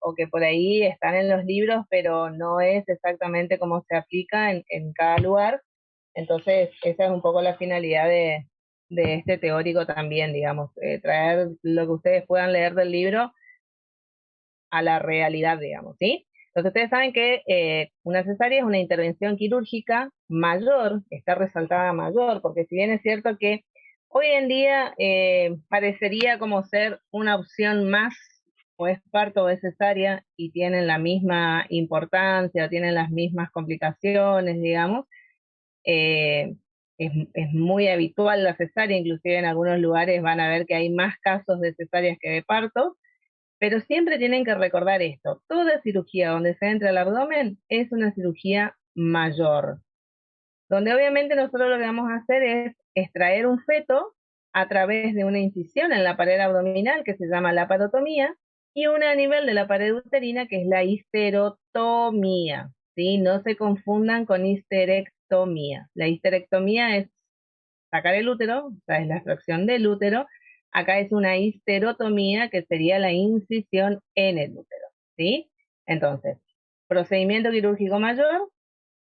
o que por ahí están en los libros, pero no es exactamente como se aplica en cada lugar. Entonces, esa es un poco la finalidad de este teórico también, digamos, traer lo que ustedes puedan leer del libro a la realidad, digamos, ¿sí? Entonces ustedes saben que una cesárea es una intervención quirúrgica mayor, está resaltada mayor, porque si bien es cierto que hoy en día parecería como ser una opción más, o es parto o es cesárea, y tienen la misma importancia, tienen las mismas complicaciones, digamos, eh, es muy habitual la cesárea, inclusive en algunos lugares van a ver que hay más casos de cesáreas que de partos, pero siempre tienen que recordar esto, toda cirugía donde se entra el abdomen es una cirugía mayor, donde obviamente nosotros lo que vamos a hacer es extraer un feto a través de una incisión en la pared abdominal que se llama laparotomía y una a nivel de la pared uterina que es la histerotomía, ¿sí? No se confundan con histerectomía. La histerectomía es sacar el útero, o sea, es la extracción del útero. Acá es una histerotomía, que sería la incisión en el útero, ¿sí? Entonces, procedimiento quirúrgico mayor,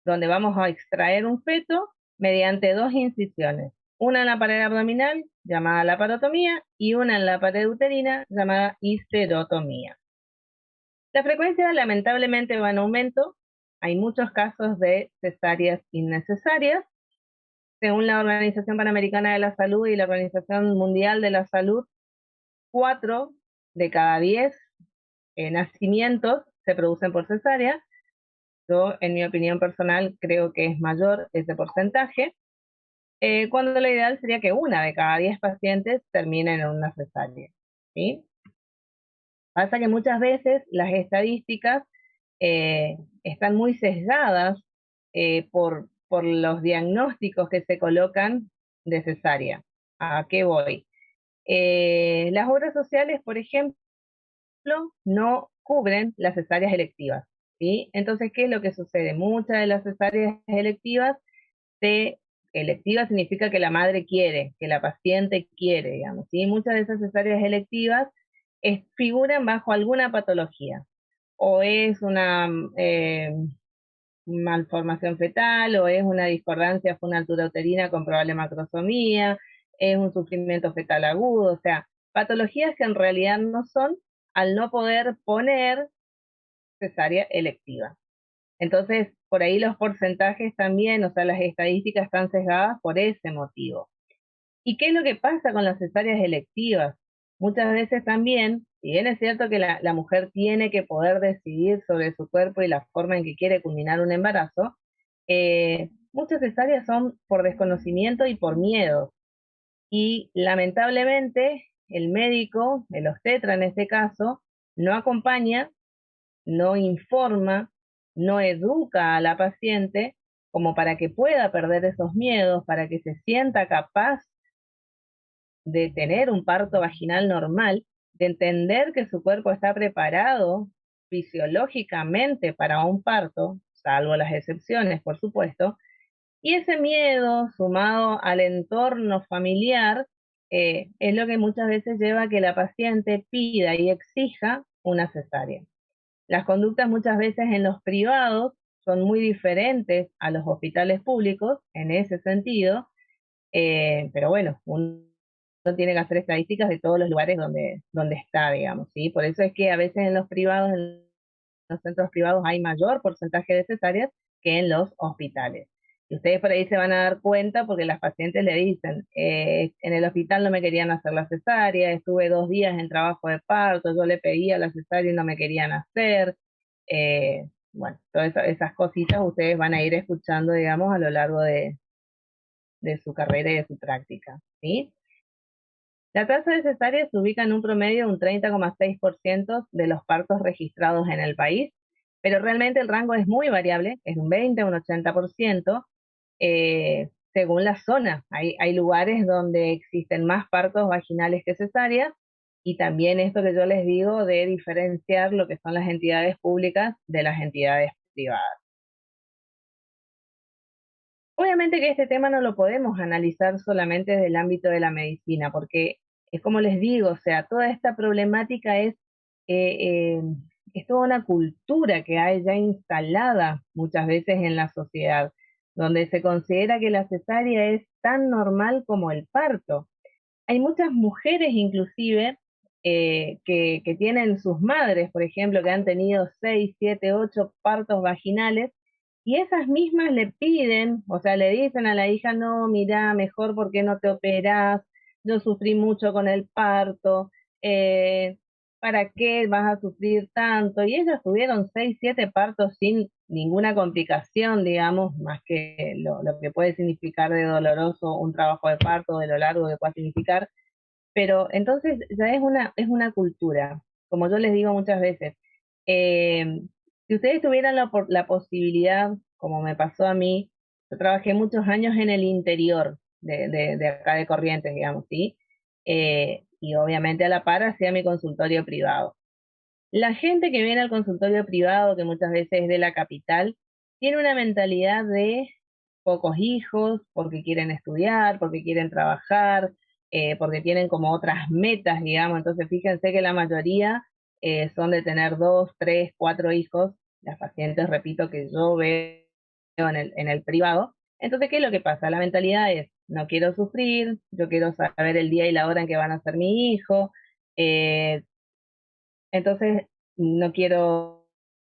donde vamos a extraer un feto mediante dos incisiones, una en la pared abdominal, llamada laparotomía, y una en la pared uterina, llamada histerotomía. La frecuencia lamentablemente va en aumento, hay muchos casos de cesáreas innecesarias, según la Organización Panamericana de la Salud y la Organización Mundial de la Salud, 4 de cada 10 nacimientos se producen por cesárea. Yo, en mi opinión personal, creo que es mayor ese porcentaje, cuando lo ideal sería que una de cada 10 pacientes termine en una cesárea, ¿sí? Pasa que muchas veces las estadísticas están muy sesgadas por los diagnósticos que se colocan de cesárea. ¿A qué voy? Las obras sociales, por ejemplo, no cubren las cesáreas electivas, ¿sí? Entonces, ¿qué es lo que sucede? Muchas de las cesáreas electivas, electiva significa que la madre quiere, que la paciente quiere, digamos, ¿sí? Muchas de esas cesáreas electivas figuran bajo alguna patología, o es una malformación fetal, o es una discordancia uterina con probable macrosomía, es un sufrimiento fetal agudo, o sea, patologías que en realidad no son, al no poder poner cesárea electiva. Entonces, por ahí los porcentajes también, o sea, las estadísticas están sesgadas por ese motivo. ¿Y qué es lo que pasa con las cesáreas electivas? Muchas veces también, si bien es cierto que la mujer tiene que poder decidir sobre su cuerpo y la forma en que quiere culminar un embarazo, muchas cesáreas son por desconocimiento y por miedo. Y lamentablemente el médico, el obstetra en este caso, no acompaña, no informa, no educa a la paciente como para que pueda perder esos miedos, para que se sienta capaz de tener un parto vaginal normal, de entender que su cuerpo está preparado fisiológicamente para un parto, salvo las excepciones, por supuesto, y ese miedo sumado al entorno familiar es lo que muchas veces lleva a que la paciente pida y exija una cesárea. Las conductas muchas veces en los privados son muy diferentes a los hospitales públicos en ese sentido, pero bueno, uno tiene que hacer estadísticas de todos los lugares donde está, digamos, ¿sí? Por eso es que a veces en los privados, en los centros privados, hay mayor porcentaje de cesáreas que en los hospitales. Y ustedes por ahí se van a dar cuenta porque las pacientes le dicen, en el hospital no me querían hacer la cesárea, estuve 2 días en trabajo de parto, yo le pedía la cesárea y no me querían hacer. Bueno, todas esas cositas ustedes van a ir escuchando, digamos, a lo largo de su carrera y de su práctica, ¿sí? La tasa de cesárea se ubica en un promedio de un 30,6% de los partos registrados en el país, pero realmente el rango es muy variable, es un 20 a un 80%, según la zona. Hay lugares donde existen más partos vaginales que cesáreas, y también esto que yo les digo de diferenciar lo que son las entidades públicas de las entidades privadas. Obviamente que este tema no lo podemos analizar solamente desde el ámbito de la medicina, porque es como les digo, o sea, toda esta problemática es, eh, eh, es toda una cultura que hay ya instalada muchas veces en la sociedad, donde se considera que la cesárea es tan normal como el parto. Hay muchas mujeres inclusive que tienen sus madres, por ejemplo, que han tenido 6, 7, 8 partos vaginales, y esas mismas le piden, o sea, le dicen a la hija, no, mira, mejor porque no te operás, yo sufrí mucho con el parto, eh, ¿para qué vas a sufrir tanto? Y ellas tuvieron 6, 7 partos sin ninguna complicación, digamos, más que lo que puede significar de doloroso un trabajo de parto, de lo largo que pueda significar, pero entonces ya es una cultura, como yo les digo muchas veces. Eh, si ustedes tuvieran la posibilidad, como me pasó a mí, yo trabajé muchos años en el interior de acá de Corrientes, digamos, ¿sí? Y obviamente a la par hacía mi consultorio privado. La gente que viene al consultorio privado, que muchas veces es de la capital, tiene una mentalidad de pocos hijos, porque quieren estudiar, porque quieren trabajar, porque tienen como otras metas, digamos. Entonces, fíjense que la mayoría son de tener 2, 3, 4 hijos. Las pacientes, repito, que yo veo en el privado. Entonces, ¿qué es lo que pasa? La mentalidad es, no quiero sufrir, yo quiero saber el día y la hora en que van a ser mi hijo. eh, entonces, no quiero,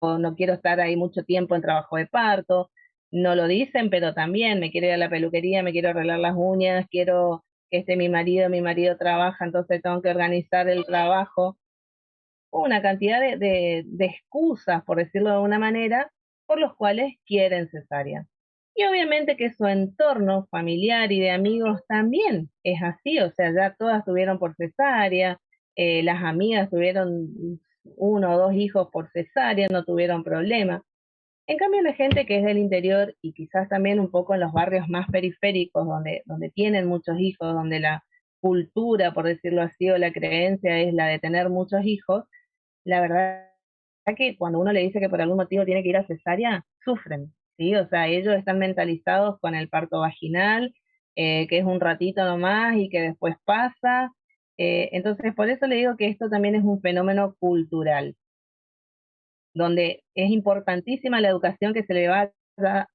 no quiero estar ahí mucho tiempo en trabajo de parto. No lo dicen, pero también me quiero ir a la peluquería, me quiero arreglar las uñas, quiero que esté mi marido trabaja, entonces tengo que organizar el trabajo. Una cantidad de excusas, por decirlo de alguna manera, por los cuales quieren cesárea. Y obviamente que su entorno familiar y de amigos también es así, o sea, ya todas tuvieron por cesárea, las amigas tuvieron 1 o 2 hijos por cesárea, no tuvieron problema. En cambio, la gente que es del interior y quizás también un poco en los barrios más periféricos, donde tienen muchos hijos, donde la cultura, por decirlo así, o la creencia es la de tener muchos hijos, la verdad que cuando uno le dice que por algún motivo tiene que ir a cesárea, sufren, ¿sí? O sea, ellos están mentalizados con el parto vaginal, que es un ratito nomás y que después pasa. Entonces, por eso le digo que esto también es un fenómeno cultural, donde es importantísima la educación que se le va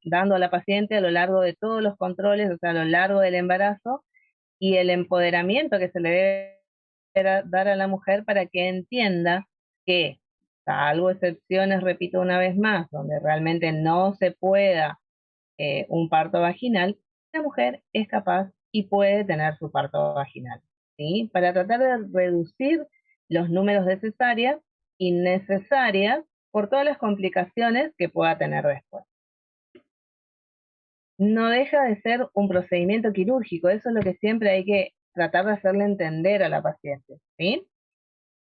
dando a la paciente a lo largo de todos los controles, o sea, a lo largo del embarazo, y el empoderamiento que se le debe dar a la mujer para que entienda que, salvo excepciones, repito una vez más, donde realmente no se pueda un parto vaginal, la mujer es capaz y puede tener su parto vaginal, ¿sí? Para tratar de reducir los números de cesáreas innecesarias por todas las complicaciones que pueda tener después. No deja de ser un procedimiento quirúrgico, eso es lo que siempre hay que tratar de hacerle entender a la paciente, ¿sí?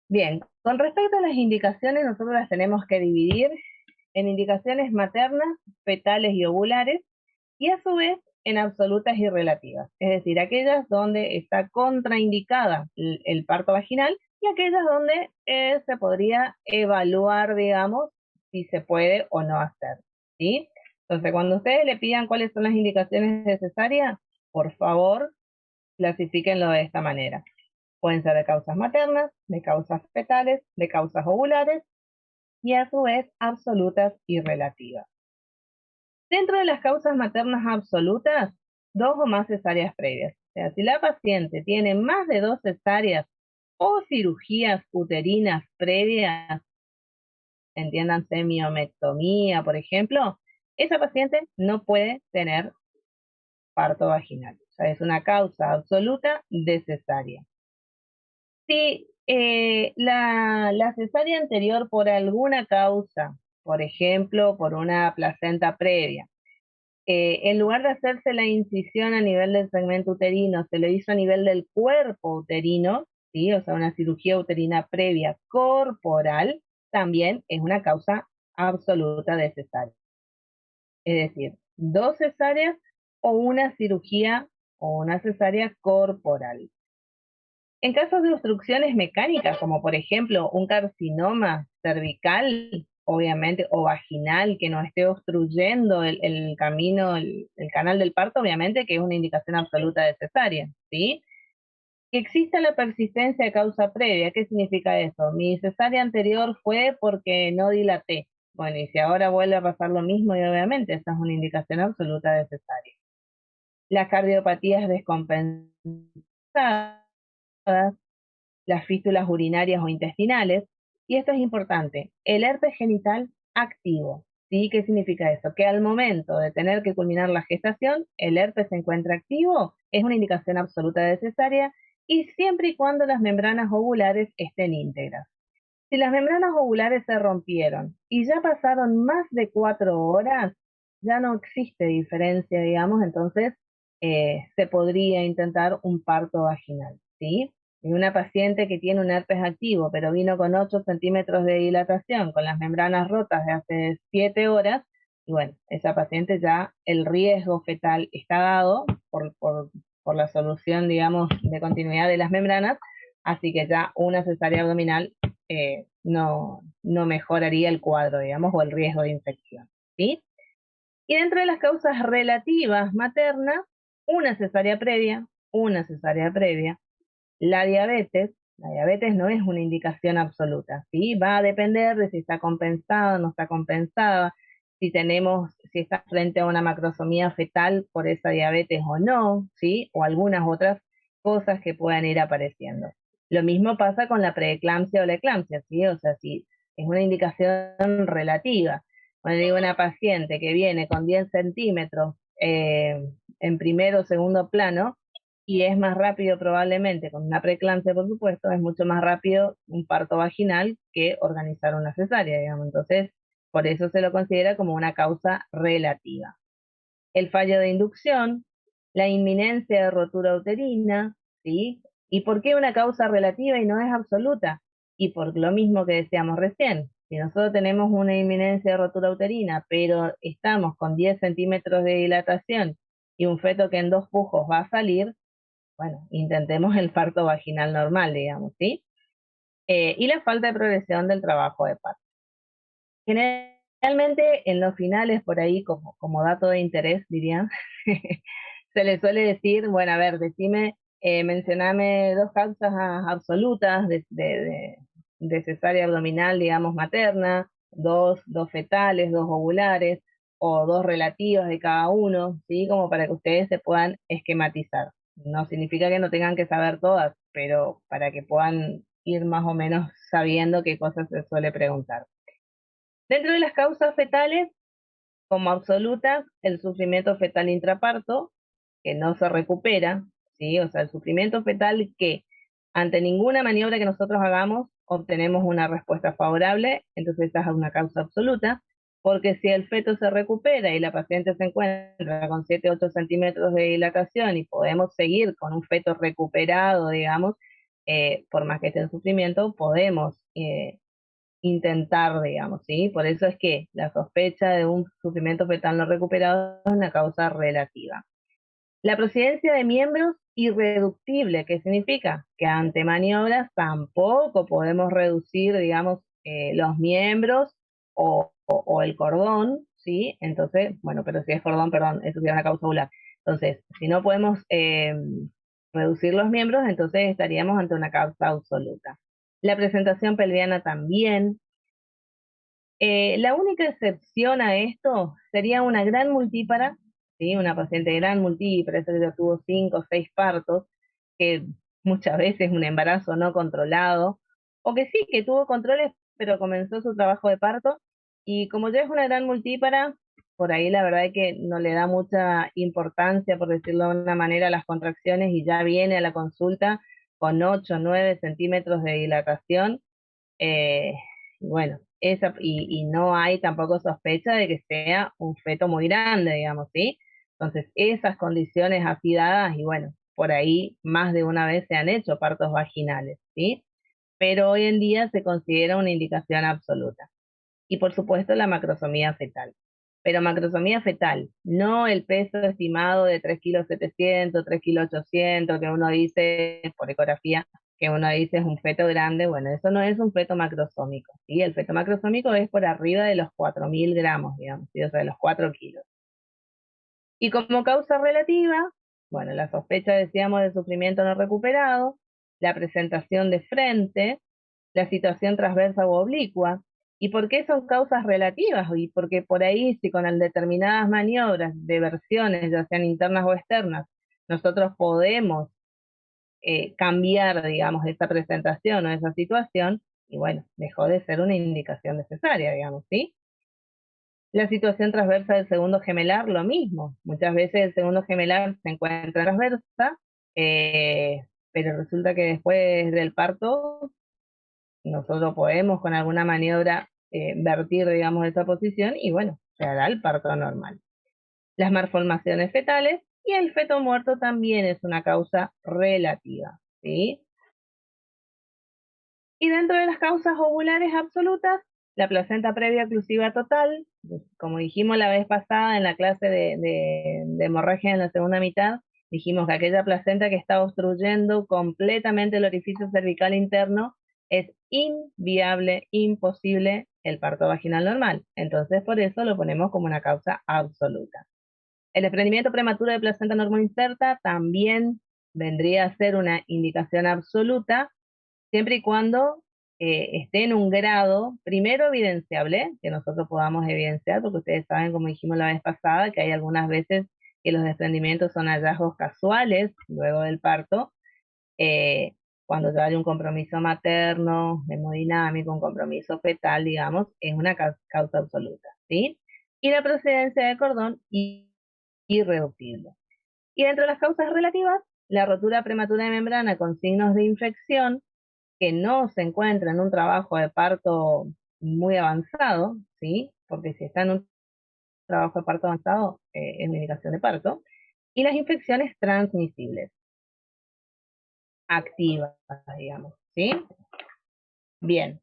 Bien, con respecto a las indicaciones, nosotros las tenemos que dividir en indicaciones maternas, fetales y ovulares, y a su vez en absolutas y relativas, es decir, aquellas donde está contraindicada el parto vaginal y aquellas donde se podría evaluar, digamos, si se puede o no hacer, ¿sí? Entonces, cuando ustedes le pidan cuáles son las indicaciones necesarias, por favor, clasifíquenlo de esta manera. Pueden ser de causas maternas, de causas fetales, de causas ovulares y a su vez absolutas y relativas. Dentro de las causas maternas absolutas, 2 o más cesáreas previas. O sea, si la paciente tiene más de 2 cesáreas o cirugías uterinas previas, entiéndanse miomectomía, por ejemplo, esa paciente no puede tener parto vaginal. O sea, es una causa absoluta de cesárea. Si la cesárea anterior por alguna causa, por ejemplo, por una placenta previa, en lugar de hacerse la incisión a nivel del segmento uterino, se lo hizo a nivel del cuerpo uterino, ¿sí? O sea, una cirugía uterina previa corporal, también es una causa absoluta de cesárea. Es decir, 2 cesáreas o una cirugía o una cesárea corporal. En casos de obstrucciones mecánicas, como por ejemplo un carcinoma cervical, obviamente, o vaginal, que no esté obstruyendo el camino, el canal del parto, obviamente, que es una indicación absoluta de cesárea, ¿sí? Que exista la persistencia de causa previa. ¿Qué significa eso? Mi cesárea anterior fue porque no dilaté. Bueno, y si ahora vuelve a pasar lo mismo, y obviamente esa es una indicación absoluta de cesárea. Las cardiopatías descompensadas, las fístulas urinarias o intestinales, y esto es importante, el herpes genital activo. ¿Sí? ¿Qué significa eso? Que al momento de tener que culminar la gestación, el herpes se encuentra activo, es una indicación absoluta de cesárea, y siempre y cuando las membranas ovulares estén íntegras. Si las membranas ovulares se rompieron y ya pasaron más de 4 horas, ya no existe diferencia, digamos, entonces se podría intentar un parto vaginal, ¿sí? Y una paciente que tiene un herpes activo, pero vino con 8 centímetros de dilatación, con las membranas rotas de hace 7 horas, y bueno, esa paciente ya el riesgo fetal está dado por la solución, digamos, de continuidad de las membranas, así que ya una cesárea abdominal no mejoraría el cuadro, digamos, o el riesgo de infección, ¿sí? Y dentro de las causas relativas maternas, una cesárea previa, la diabetes no es una indicación absoluta, ¿sí? Va a depender de si está compensada o no está compensada, si está frente a una macrosomía fetal por esa diabetes o no, ¿sí? O algunas otras cosas que puedan ir apareciendo. Lo mismo pasa con la preeclampsia o la eclampsia, ¿sí? O sea, si es una indicación relativa. Cuando digo una paciente que viene con 10 centímetros en primero o segundo plano, y es más rápido probablemente, con una preeclampsia por supuesto, es mucho más rápido un parto vaginal que organizar una cesárea, digamos. Entonces, por eso se lo considera como una causa relativa. El fallo de inducción, la inminencia de rotura uterina, ¿sí? ¿Y por qué una causa relativa y no es absoluta? Y por lo mismo que decíamos recién, si nosotros tenemos una inminencia de rotura uterina, pero estamos con 10 centímetros de dilatación y un feto que en 2 pujos va a salir, bueno, intentemos el parto vaginal normal, digamos, ¿sí? Y la falta de progresión del trabajo de parto. Generalmente en los finales, por ahí, como dato de interés, dirían, se le suele decir, bueno, a ver, mencioname 2 causas absolutas de cesárea abdominal, digamos, materna, dos fetales, 2 ovulares, o 2 relativas de cada uno, ¿sí? Como para que ustedes se puedan esquematizar. No significa que no tengan que saber todas, pero para que puedan ir más o menos sabiendo qué cosas se suele preguntar. Dentro de las causas fetales, como absolutas, el sufrimiento fetal intraparto, que no se recupera, ¿sí? O sea, el sufrimiento fetal que ante ninguna maniobra que nosotros hagamos obtenemos una respuesta favorable, entonces esa es una causa absoluta, porque si el feto se recupera y la paciente se encuentra con 7, 8 centímetros de dilatación y podemos seguir con un feto recuperado, digamos, por más que esté en sufrimiento, podemos intentar, digamos, ¿sí? Por eso es que la sospecha de un sufrimiento fetal no recuperado es una causa relativa. La prosidencia de miembros irreductible, ¿qué significa? Que ante maniobras tampoco podemos reducir, digamos, los miembros o el cordón, ¿sí? Entonces, bueno, pero si es cordón, perdón, eso sería una causa ovular. Entonces, si no podemos reducir los miembros, entonces estaríamos ante una causa absoluta. La presentación pelviana también. La única excepción a esto sería una gran multípara, ¿sí? Una paciente gran multípara, esa que ya tuvo 5 o 6 partos, que muchas veces un embarazo no controlado, o que sí, que tuvo controles, pero comenzó su trabajo de parto, y como ya es una gran multípara, por ahí la verdad es que no le da mucha importancia, por decirlo de una manera, a las contracciones, y ya viene a la consulta con 8 o 9 centímetros de dilatación. eh, bueno, y no hay tampoco sospecha de que sea un feto muy grande, digamos, ¿sí? Entonces, esas condiciones así dadas, y bueno, por ahí más de una vez se han hecho partos vaginales, ¿sí? Pero hoy en día se considera una indicación absoluta. Y por supuesto la macrosomía fetal. Pero macrosomía fetal, no el peso estimado de 3,7 kilos, 3,8 kilos, que uno dice por ecografía, que uno dice es un feto grande. Bueno, eso no es un feto macrosómico, ¿sí? El feto macrosómico es por arriba de los 4.000 gramos, digamos, ¿sí? O sea, de los 4 kilos. Y como causa relativa, bueno, la sospecha, decíamos, de sufrimiento no recuperado, la presentación de frente, la situación transversa o oblicua. ¿Y por qué son causas relativas? Y porque por ahí, si con determinadas maniobras de versiones, ya sean internas o externas, nosotros podemos cambiar, digamos, esa presentación o esa situación, y bueno, dejó de ser una indicación necesaria, digamos, ¿sí? La situación transversa del segundo gemelar, lo mismo. Muchas veces el segundo gemelar se encuentra transversa, eh, pero resulta que después del parto nosotros podemos con alguna maniobra vertir, digamos, esa posición y bueno, se hará el parto normal. Las malformaciones fetales y el feto muerto también es una causa relativa, ¿sí? Y dentro de las causas ovulares absolutas, la placenta previa oclusiva total, como dijimos la vez pasada en la clase de hemorragia en la segunda mitad, dijimos que aquella placenta que está obstruyendo completamente el orificio cervical interno es inviable, imposible el parto vaginal normal. Entonces, por eso lo ponemos como una causa absoluta. El desprendimiento prematuro de placenta normoinserta también vendría a ser una indicación absoluta, siempre y cuando esté en un grado, primero evidenciable, que nosotros podamos evidenciar, porque ustedes saben, como dijimos la vez pasada, que hay algunas veces que los desprendimientos son hallazgos casuales luego del parto, eh, cuando ya hay un compromiso materno, hemodinámico, un compromiso fetal, digamos, es una causa absoluta, ¿sí? Y la procedencia de cordón irreductible. Y dentro de las causas relativas, la rotura prematura de membrana con signos de infección, que no se encuentra en un trabajo de parto muy avanzado, ¿sí? Porque si está en un trabajo de parto avanzado, es una indicación de parto. Y las infecciones transmisibles, activas, digamos, ¿sí? Bien.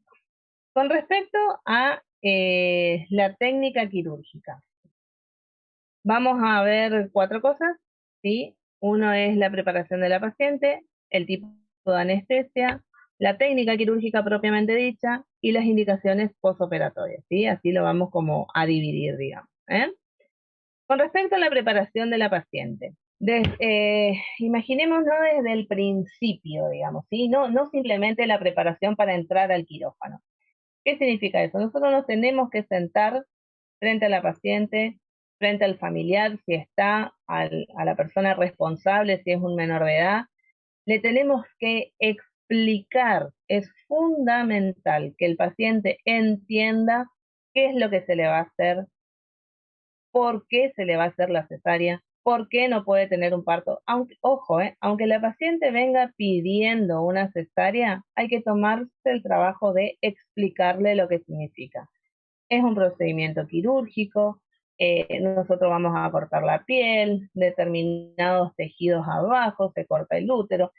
Con respecto a la técnica quirúrgica, vamos a ver cuatro cosas, ¿sí? Uno es la preparación de la paciente, el tipo de anestesia, la técnica quirúrgica propiamente dicha y las indicaciones postoperatorias, ¿sí? Así lo vamos como a dividir, digamos, ¿eh? Con respecto a la preparación de la paciente, imaginémonos desde el principio, digamos, ¿sí? No simplemente la preparación para entrar al quirófano. ¿Qué significa eso? Nosotros nos tenemos que sentar frente a la paciente, frente al familiar, si está, a la persona responsable, si es un menor de edad. Le tenemos que explicar, es fundamental que el paciente entienda qué es lo que se le va a hacer, por qué se le va a hacer la cesárea, por qué no puede tener un parto. Aunque, ojo, aunque la paciente venga pidiendo una cesárea, hay que tomarse el trabajo de explicarle lo que significa. Es un procedimiento quirúrgico, nosotros vamos a cortar la piel, determinados tejidos abajo, se corta el útero.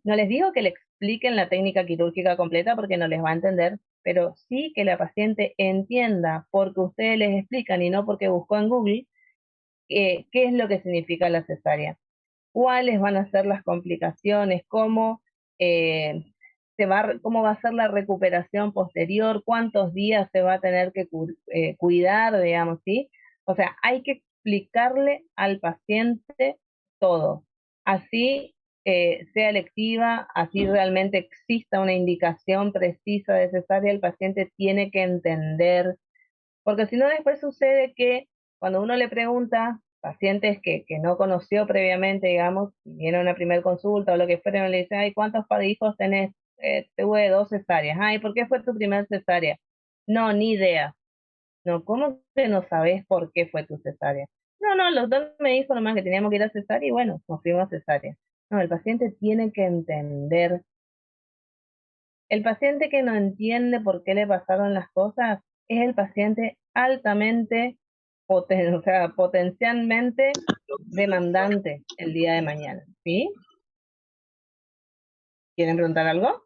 No les digo que le expliquen la técnica quirúrgica completa porque no les va a entender, pero sí que la paciente entienda porque ustedes les explican y no porque buscó en Google qué es lo que significa la cesárea, cuáles van a ser las complicaciones, eh, cómo va a ser la recuperación posterior, cuántos días se va a tener que cuidar, digamos, ¿sí? O sea, hay que explicarle al paciente todo. Así sea electiva, así realmente exista una indicación precisa de cesárea, el paciente tiene que entender, porque si no después sucede que cuando uno le pregunta, pacientes que no conoció previamente, digamos, viene a una primera consulta o lo que fuera, y le dice, ay, ¿cuántos hijos tenés? Tuve 2 cesáreas. Ay, ¿por qué fue tu primer cesárea? No, ni idea. No, ¿cómo que no sabés por qué fue tu cesárea? No, el doctor me dijo nomás que teníamos que ir a cesárea y bueno, nos fuimos a cesárea. No, el paciente tiene que entender. El paciente que no entiende por qué le pasaron las cosas es el paciente altamente, o sea, potencialmente demandante el día de mañana, ¿sí? ¿Quieren preguntar algo?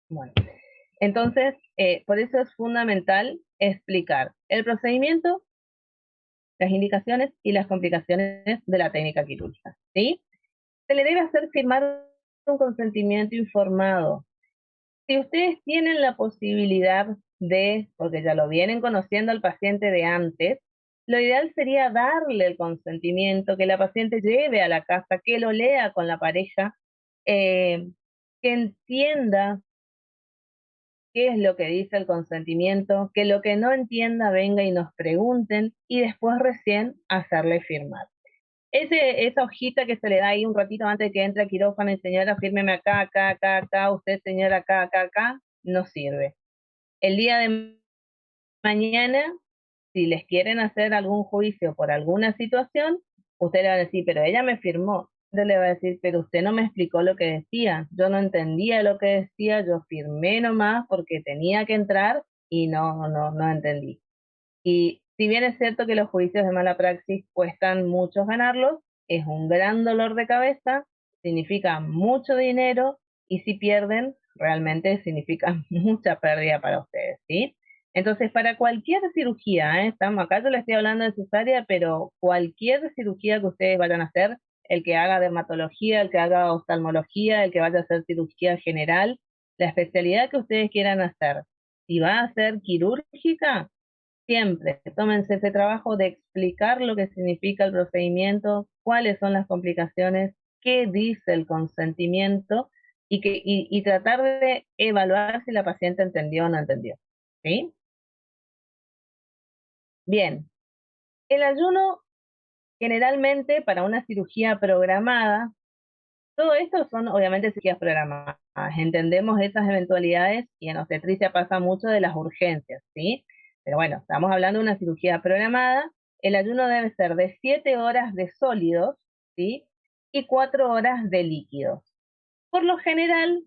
Bueno, entonces, por eso es fundamental explicar el procedimiento, las indicaciones y las complicaciones de la técnica quirúrgica, ¿sí? Se le debe hacer firmar un consentimiento informado. Si ustedes tienen la posibilidad de, porque ya lo vienen conociendo al paciente de antes, lo ideal sería darle el consentimiento, que la paciente lleve a la casa, que lo lea con la pareja, eh, que entienda qué es lo que dice el consentimiento, que lo que no entienda venga y nos pregunten y después recién hacerle firmar. Esa hojita que se le da ahí un ratito antes de que entre al quirófano y señora, fírmeme acá, acá, acá, acá, usted señora acá, acá, acá, no sirve. El día de mañana, si les quieren hacer algún juicio por alguna situación, usted le va a decir, pero ella me firmó. Usted le va a decir, pero usted no me explicó lo que decía. Yo no entendía lo que decía, yo firmé nomás porque tenía que entrar y no entendí. Y si bien es cierto que los juicios de mala praxis cuestan mucho ganarlos, es un gran dolor de cabeza, significa mucho dinero y si pierden, realmente significa mucha pérdida para ustedes, ¿sí? Entonces, para cualquier cirugía, estamos acá, yo le estoy hablando de cesárea, pero cualquier cirugía que ustedes vayan a hacer, el que haga dermatología, el que haga oftalmología, el que vaya a hacer cirugía general, la especialidad que ustedes quieran hacer, si va a ser quirúrgica, siempre tómense ese trabajo de explicar lo que significa el procedimiento, cuáles son las complicaciones, qué dice el consentimiento y tratar de evaluar si la paciente entendió o no entendió. ¿Sí? Bien, el ayuno generalmente para una cirugía programada, todo esto son obviamente cirugías programadas. Entendemos esas eventualidades y en obstetricia pasa mucho de las urgencias, ¿sí? Pero bueno, estamos hablando de una cirugía programada. El ayuno debe ser de 7 horas de sólidos, ¿sí? Y 4 horas de líquidos. Por lo general,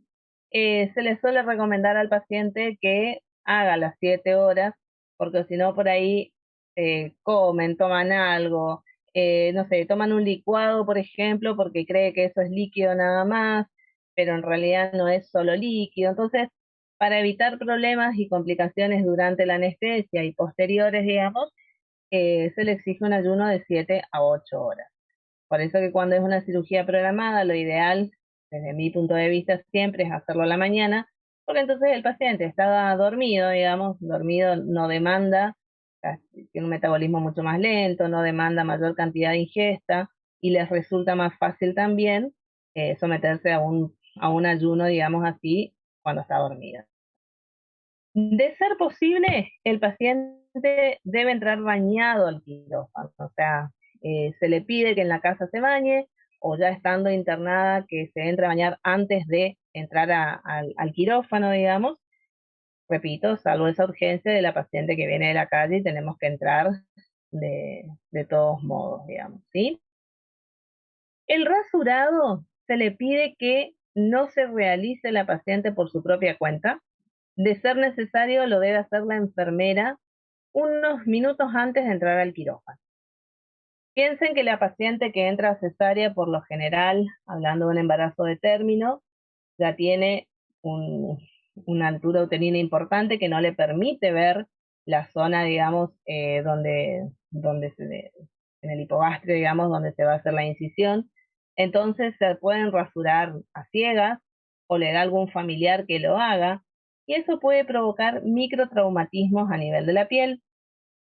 se le suele recomendar al paciente que haga las 7 horas, porque si no, por ahí comen, toman algo, no sé, toman un licuado, por ejemplo, porque cree que eso es líquido nada más, pero en realidad no es solo líquido. Entonces, para evitar problemas y complicaciones durante la anestesia y posteriores, digamos, se le exige un ayuno de 7 a 8 horas. Por eso que cuando es una cirugía programada, lo ideal, desde mi punto de vista, siempre es hacerlo a la mañana, porque entonces el paciente está dormido, digamos, dormido no demanda, tiene un metabolismo mucho más lento, no demanda mayor cantidad de ingesta y les resulta más fácil también someterse a un ayuno, digamos así, cuando está dormido. De ser posible, el paciente debe entrar bañado al quirófano, o sea, se le pide que en la casa se bañe o ya estando internada que se entre a bañar antes de entrar al quirófano, digamos. Repito, salvo esa urgencia de la paciente que viene de la calle y tenemos que entrar de todos modos, digamos, ¿sí? El rasurado se le pide que no se realice la paciente por su propia cuenta. De ser necesario, lo debe hacer la enfermera unos minutos antes de entrar al quirófano. Piensen que la paciente que entra a cesárea, por lo general, hablando de un embarazo de término, ya tiene un- una altura uterina importante que no le permite ver la zona, digamos, en el hipogastrio, digamos, donde se va a hacer la incisión. Entonces se pueden rasurar a ciegas o le da algún familiar que lo haga y eso puede provocar microtraumatismos a nivel de la piel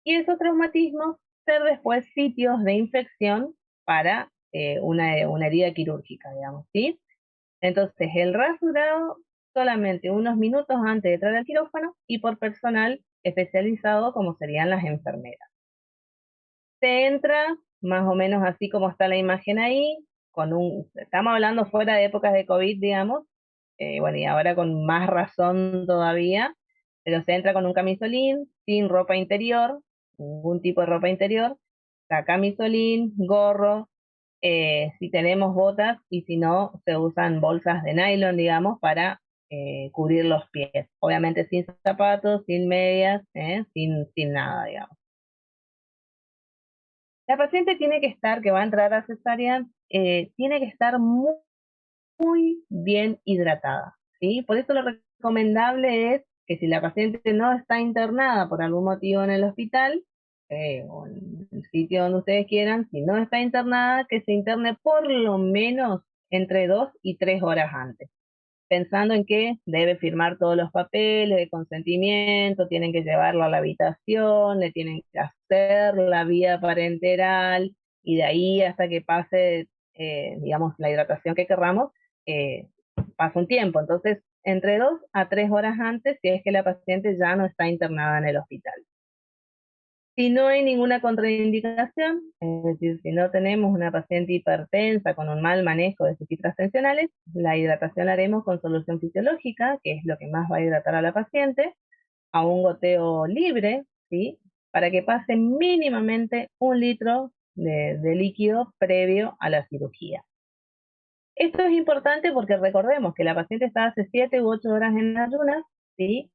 y esos traumatismos ser después sitios de infección para una herida quirúrgica, digamos, ¿sí? Entonces, el rasurado solamente unos minutos antes de entrar al quirófano y por personal especializado como serían las enfermeras. Se entra más o menos así como está la imagen ahí, estamos hablando fuera de épocas de COVID, digamos, bueno, y ahora con más razón todavía, pero se entra con un camisolín, sin ropa interior, ningún tipo de ropa interior, la camisolín, gorro, si tenemos botas y si no, se usan bolsas de nylon, digamos, para cubrir los pies. Obviamente sin zapatos, sin medias, sin nada, digamos. La paciente tiene que estar, que va a entrar a cesárea, tiene que estar muy bien hidratada, ¿sí? Por eso lo recomendable es que si la paciente no está internada por algún motivo en el hospital, o en el sitio donde ustedes quieran, si no está internada, que se interne por lo menos entre 2 y 3 horas antes. pensando en que debe firmar todos los papeles de consentimiento, tienen que llevarlo a la habitación, le tienen que hacer la vía parenteral y de ahí hasta que pase, digamos, la hidratación que querramos, eh, pasa un tiempo. Entonces, entre 2 a 3 horas antes, si es que la paciente ya no está internada en el hospital. Si no hay ninguna contraindicación, es decir, si no tenemos una paciente hipertensa con un mal manejo de suficientes tensionales, la hidratación la haremos con solución fisiológica, que es lo que más va a hidratar a la paciente, a un goteo libre, ¿sí? Para que pase mínimamente 1 litro de líquido previo a la cirugía. Esto es importante porque recordemos que la paciente está hace 7 u 8 horas en ayunas, ¿sí?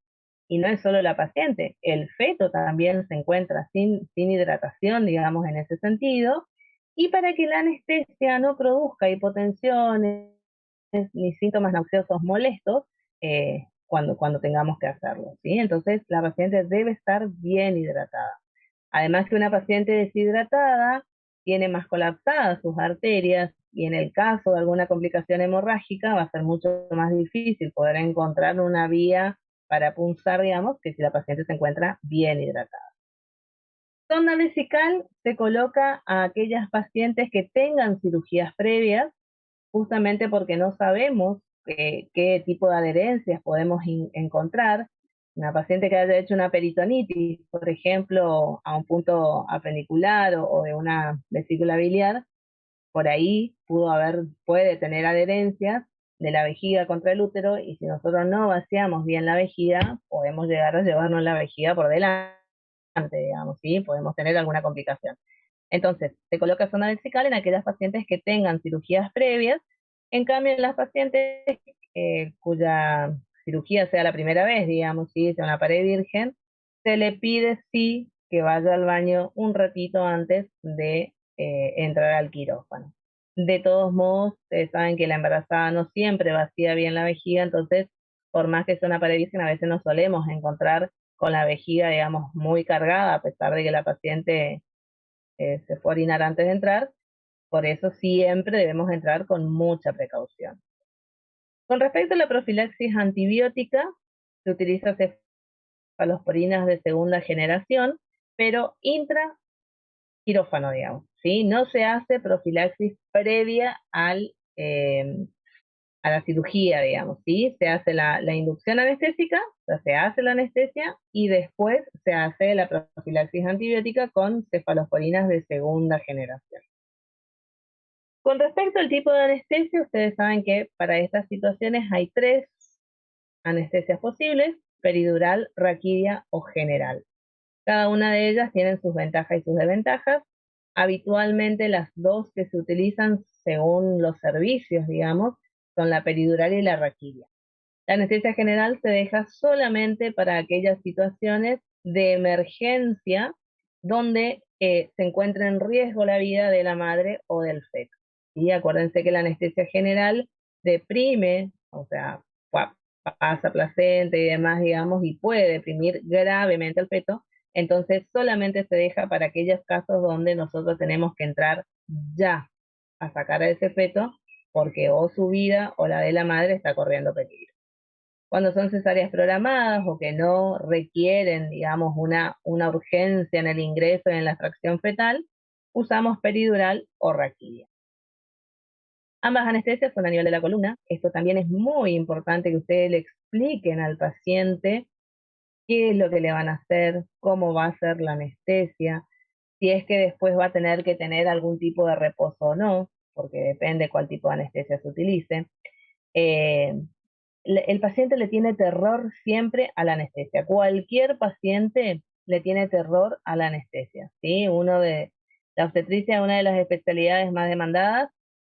Y no es solo la paciente, el feto también se encuentra sin hidratación, digamos, en ese sentido. Y para que la anestesia no produzca hipotensiones ni síntomas nauseosos molestos cuando tengamos que hacerlo, ¿sí? Entonces, la paciente debe estar bien hidratada. Además que una paciente deshidratada tiene más colapsadas sus arterias y en el caso de alguna complicación hemorrágica va a ser mucho más difícil poder encontrar una vía para punzar, digamos, que si la paciente se encuentra bien hidratada. Sonda vesical se coloca a aquellas pacientes que tengan cirugías previas, justamente porque no sabemos qué tipo de adherencias podemos encontrar. Una paciente que haya hecho una peritonitis, por ejemplo, a un punto apendicular o de una vesícula biliar, por ahí puede tener adherencias de la vejiga contra el útero y si nosotros no vaciamos bien la vejiga, podemos llegar a llevarnos la vejiga por delante, digamos, ¿sí? Podemos tener alguna complicación. Entonces, se coloca sonda vesical en aquellas pacientes que tengan cirugías previas. En cambio, en las pacientes cuya cirugía sea la primera vez, digamos, si sea una pared virgen, se le pide sí que vaya al baño un ratito antes de entrar al quirófano. De todos modos, ustedes saben que la embarazada no siempre vacía bien la vejiga, entonces, por más que sea una pared virgen, a veces nos solemos encontrar con la vejiga, digamos, muy cargada, a pesar de que la paciente se fue a orinar antes de entrar, por eso siempre debemos entrar con mucha precaución. Con respecto a la profilaxis antibiótica, se utiliza cefalosporinas de segunda generación, pero intraquirófano, digamos, ¿sí? No se hace profilaxis previa a la cirugía, digamos, ¿sí? Se hace la inducción anestésica, o sea, se hace la anestesia y después se hace la profilaxis antibiótica con cefalosporinas de segunda generación. Con respecto al tipo de anestesia, ustedes saben que para estas situaciones hay 3 anestesias posibles: peridural, raquidia o general. Cada una de ellas tiene sus ventajas y sus desventajas. Habitualmente las dos que se utilizan según los servicios, digamos, son la peridural y la raquidia. La anestesia general se deja solamente para aquellas situaciones de emergencia donde se encuentra en riesgo la vida de la madre o del feto. Y acuérdense que la anestesia general deprime, o sea, pasa placenta y demás, digamos, y puede deprimir gravemente al feto. Entonces solamente se deja para aquellos casos donde nosotros tenemos que entrar ya a sacar a ese feto porque o su vida o la de la madre está corriendo peligro. Cuando son cesáreas programadas o que no requieren, digamos, una urgencia en el ingreso y en la extracción fetal, usamos peridural o raquidia. Ambas anestesias son a nivel de la columna. Esto también es muy importante que ustedes le expliquen al paciente qué es lo que le van a hacer, cómo va a ser la anestesia, si es que después va a tener que tener algún tipo de reposo o no, porque depende cuál tipo de anestesia se utilice. Eh, el paciente le tiene terror siempre a la anestesia. Cualquier paciente le tiene terror a la anestesia, ¿sí? La obstetricia es una de las especialidades más demandadas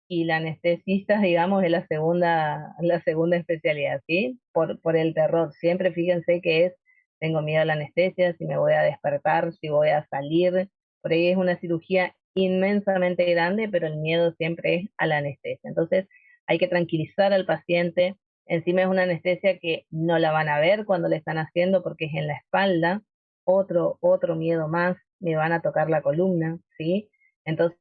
y la anestesista, digamos, es la segunda especialidad, ¿sí? Por el terror. Siempre fíjense que tengo miedo a la anestesia, si me voy a despertar, si voy a salir. Por ahí es una cirugía inmensamente grande, pero el miedo siempre es a la anestesia. Entonces, hay que tranquilizar al paciente. Encima es una anestesia que no la van a ver cuando le están haciendo porque es en la espalda. Otro miedo más, me van a tocar la columna, ¿sí? Entonces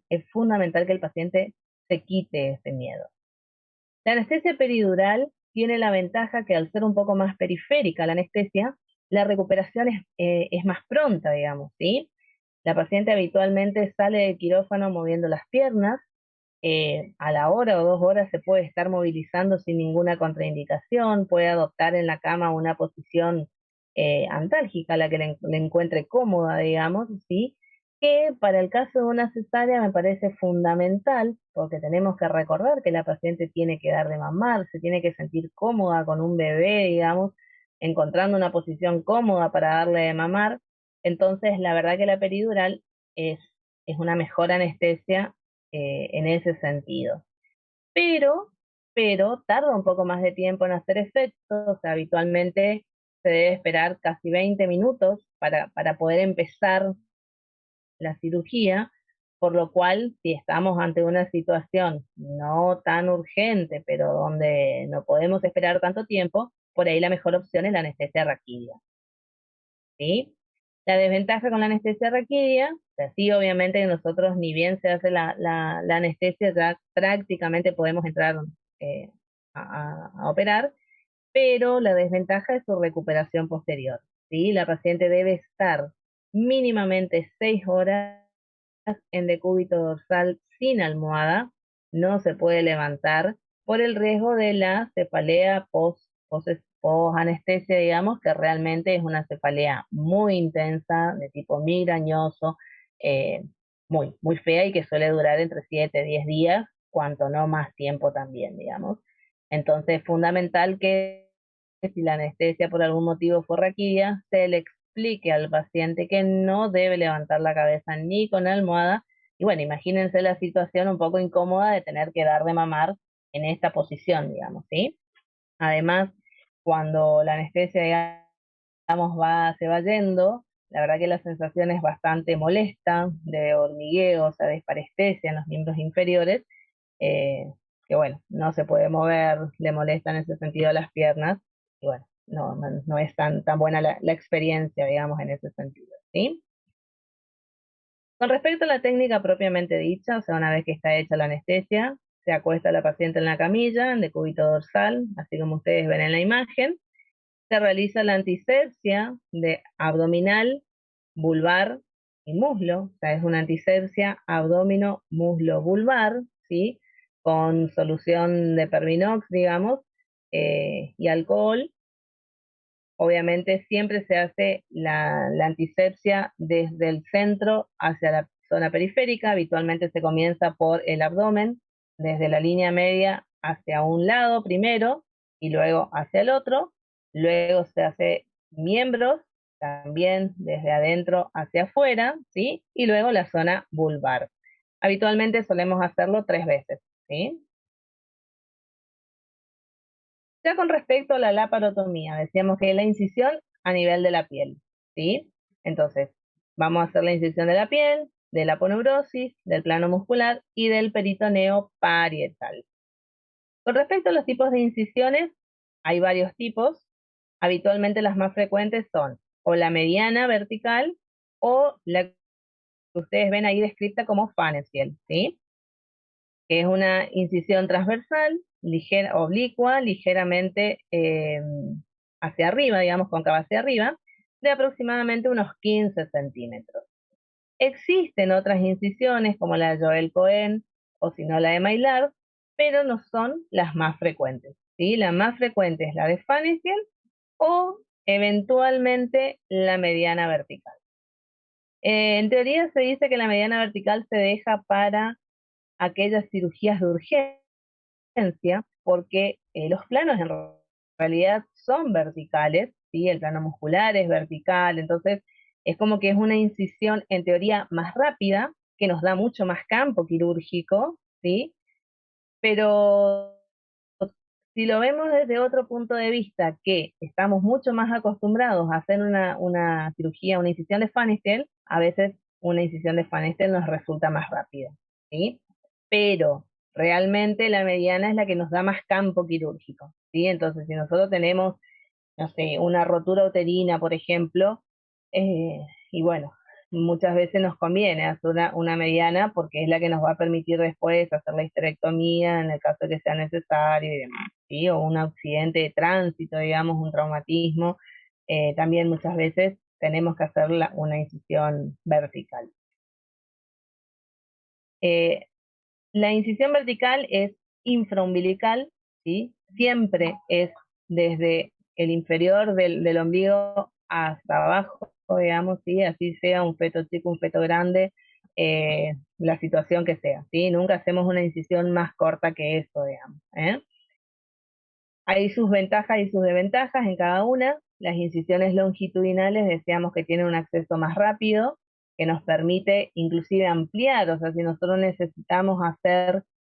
es fundamental que el paciente se quite ese miedo. La anestesia peridural tiene la ventaja que al ser un poco más periférica la anestesia, la recuperación es más pronta, digamos, ¿sí? La paciente habitualmente sale del quirófano moviendo las piernas, a la hora o 2 horas se puede estar movilizando sin ninguna contraindicación, puede adoptar en la cama una posición antálgica, la que le encuentre cómoda, digamos, ¿sí? Que para el caso de una cesárea me parece fundamental, porque tenemos que recordar que la paciente tiene que dar de mamar, se tiene que sentir cómoda con un bebé, digamos, encontrando una posición cómoda para darle de mamar. Entonces, la verdad que la peridural es, es una mejor anestesia en ese sentido. Pero, pero tarda un poco más de tiempo en hacer efecto, o sea, habitualmente se debe esperar casi 20 minutos para poder empezar la cirugía, por lo cual si estamos ante una situación no tan urgente, pero donde no podemos esperar tanto tiempo, por ahí la mejor opción es la anestesia raquídea, ¿sí? La desventaja con la anestesia raquídea, o sea, sí, obviamente nosotros ni bien se hace la anestesia, ya prácticamente podemos entrar eh, a operar, pero la desventaja es su recuperación posterior, ¿sí? La paciente debe estar mínimamente 6 horas en decúbito dorsal sin almohada, no se puede levantar por el riesgo de la cefalea post anestesia, digamos, que realmente es una cefalea muy intensa, de tipo migrañoso, eh, muy fea y que suele durar entre 7 y 10 días, cuanto no más tiempo también, digamos. Entonces, es fundamental que si la anestesia por algún motivo fue raquídea, se le explique al paciente que no debe levantar la cabeza ni con almohada. Y bueno, imagínense la situación un poco incómoda de tener que dar de mamar en esta posición, digamos, ¿sí? Además, cuando la anestesia, digamos, se va yendo, la verdad que la sensación es bastante molesta, de hormigueo, o sea, de parestesia en los miembros inferiores, eh, que bueno, no se puede mover, le molesta en ese sentido las piernas, y bueno, no es tan buena la experiencia, digamos, en ese sentido, ¿sí? Con respecto a la técnica propiamente dicha, o sea, una vez que está hecha la anestesia, se acuesta la paciente en la camilla, en decúbito dorsal, así como ustedes ven en la imagen, se realiza la antisepsia de abdominal, vulvar y muslo, o sea, es una antisepsia abdomino, muslo, vulvar, ¿sí? Con solución de Pervinox, digamos, y alcohol. Obviamente siempre se hace la antisepsia desde el centro hacia la zona periférica, habitualmente se comienza por el abdomen, desde la línea media hacia un lado primero y luego hacia el otro, luego se hace miembros, también desde adentro hacia afuera, ¿sí? Y luego la zona vulvar. Habitualmente solemos hacerlo 3 veces, ¿sí? Ya con respecto a la laparotomía, decíamos que es la incisión a nivel de la piel, ¿sí? Entonces, vamos a hacer la incisión de la piel, de la aponeurosis, del plano muscular y del peritoneo parietal. Con respecto a los tipos de incisiones, hay varios tipos. Habitualmente las más frecuentes son o la mediana vertical o la que ustedes ven ahí descrita como Phanesil, ¿sí? Que es una incisión transversal, ligera, oblicua, ligeramente hacia arriba, digamos, cóncava hacia arriba, de aproximadamente unos 15 centímetros. Existen otras incisiones, como la de Joel Cohen, o si no la de Maillard, pero no son las más frecuentes, ¿sí? La más frecuente es la de Phanesil o eventualmente la mediana vertical. En teoría se dice que la mediana vertical se deja para aquellas cirugías de urgencia, porque los planos en realidad son verticales, ¿sí? El plano muscular es vertical, entonces es como que es una incisión en teoría más rápida, que nos da mucho más campo quirúrgico, ¿sí? Pero si lo vemos desde otro punto de vista, que estamos mucho más acostumbrados a hacer una cirugía, una incisión de Fanestel, a veces una incisión de Fanestel nos resulta más rápida, ¿sí? Pero realmente la mediana es la que nos da más campo quirúrgico, ¿sí? Entonces, si nosotros tenemos, no sé, una rotura uterina, por ejemplo, y bueno, muchas veces nos conviene hacer una mediana porque es la que nos va a permitir después hacer la histerectomía en el caso de que sea necesario y demás, ¿sí? O un accidente de tránsito, digamos, un traumatismo. También muchas veces tenemos que hacer una incisión vertical. Eh, la incisión vertical es infraumbilical, ¿sí? Siempre es desde el inferior del ombligo hasta abajo, digamos, ¿sí? Así sea un feto chico, un feto grande, la situación que sea, ¿sí? Nunca hacemos una incisión más corta que eso, digamos, ¿eh? Hay sus ventajas y sus desventajas en cada una. Las incisiones longitudinales deseamos que tienen un acceso más rápido, que nos permite inclusive ampliar, o sea, si nosotros necesitamos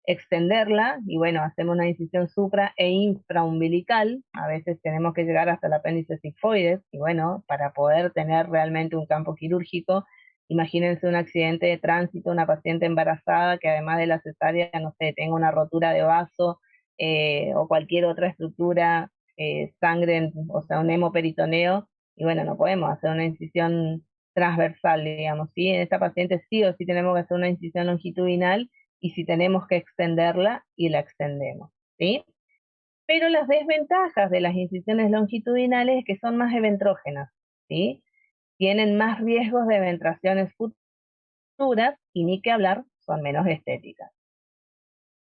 extenderla, y bueno, hacemos una incisión supra e infraumbilical, a veces tenemos que llegar hasta el apéndice sigmoides, y bueno, para poder tener realmente un campo quirúrgico, imagínense un accidente de tránsito, una paciente embarazada que además de la cesárea, no sé, tenga una rotura de vaso, o cualquier otra estructura, sangre, o sea, un hemoperitoneo, y bueno, no podemos hacer una incisión transversal, digamos, ¿sí? En esta paciente sí o sí tenemos que hacer una incisión longitudinal, y si tenemos que extenderla, y la extendemos, ¿sí? Pero las desventajas de las incisiones longitudinales es que son más eventrógenas, ¿sí? Tienen más riesgos de eventraciones futuras, y ni que hablar, son menos estéticas.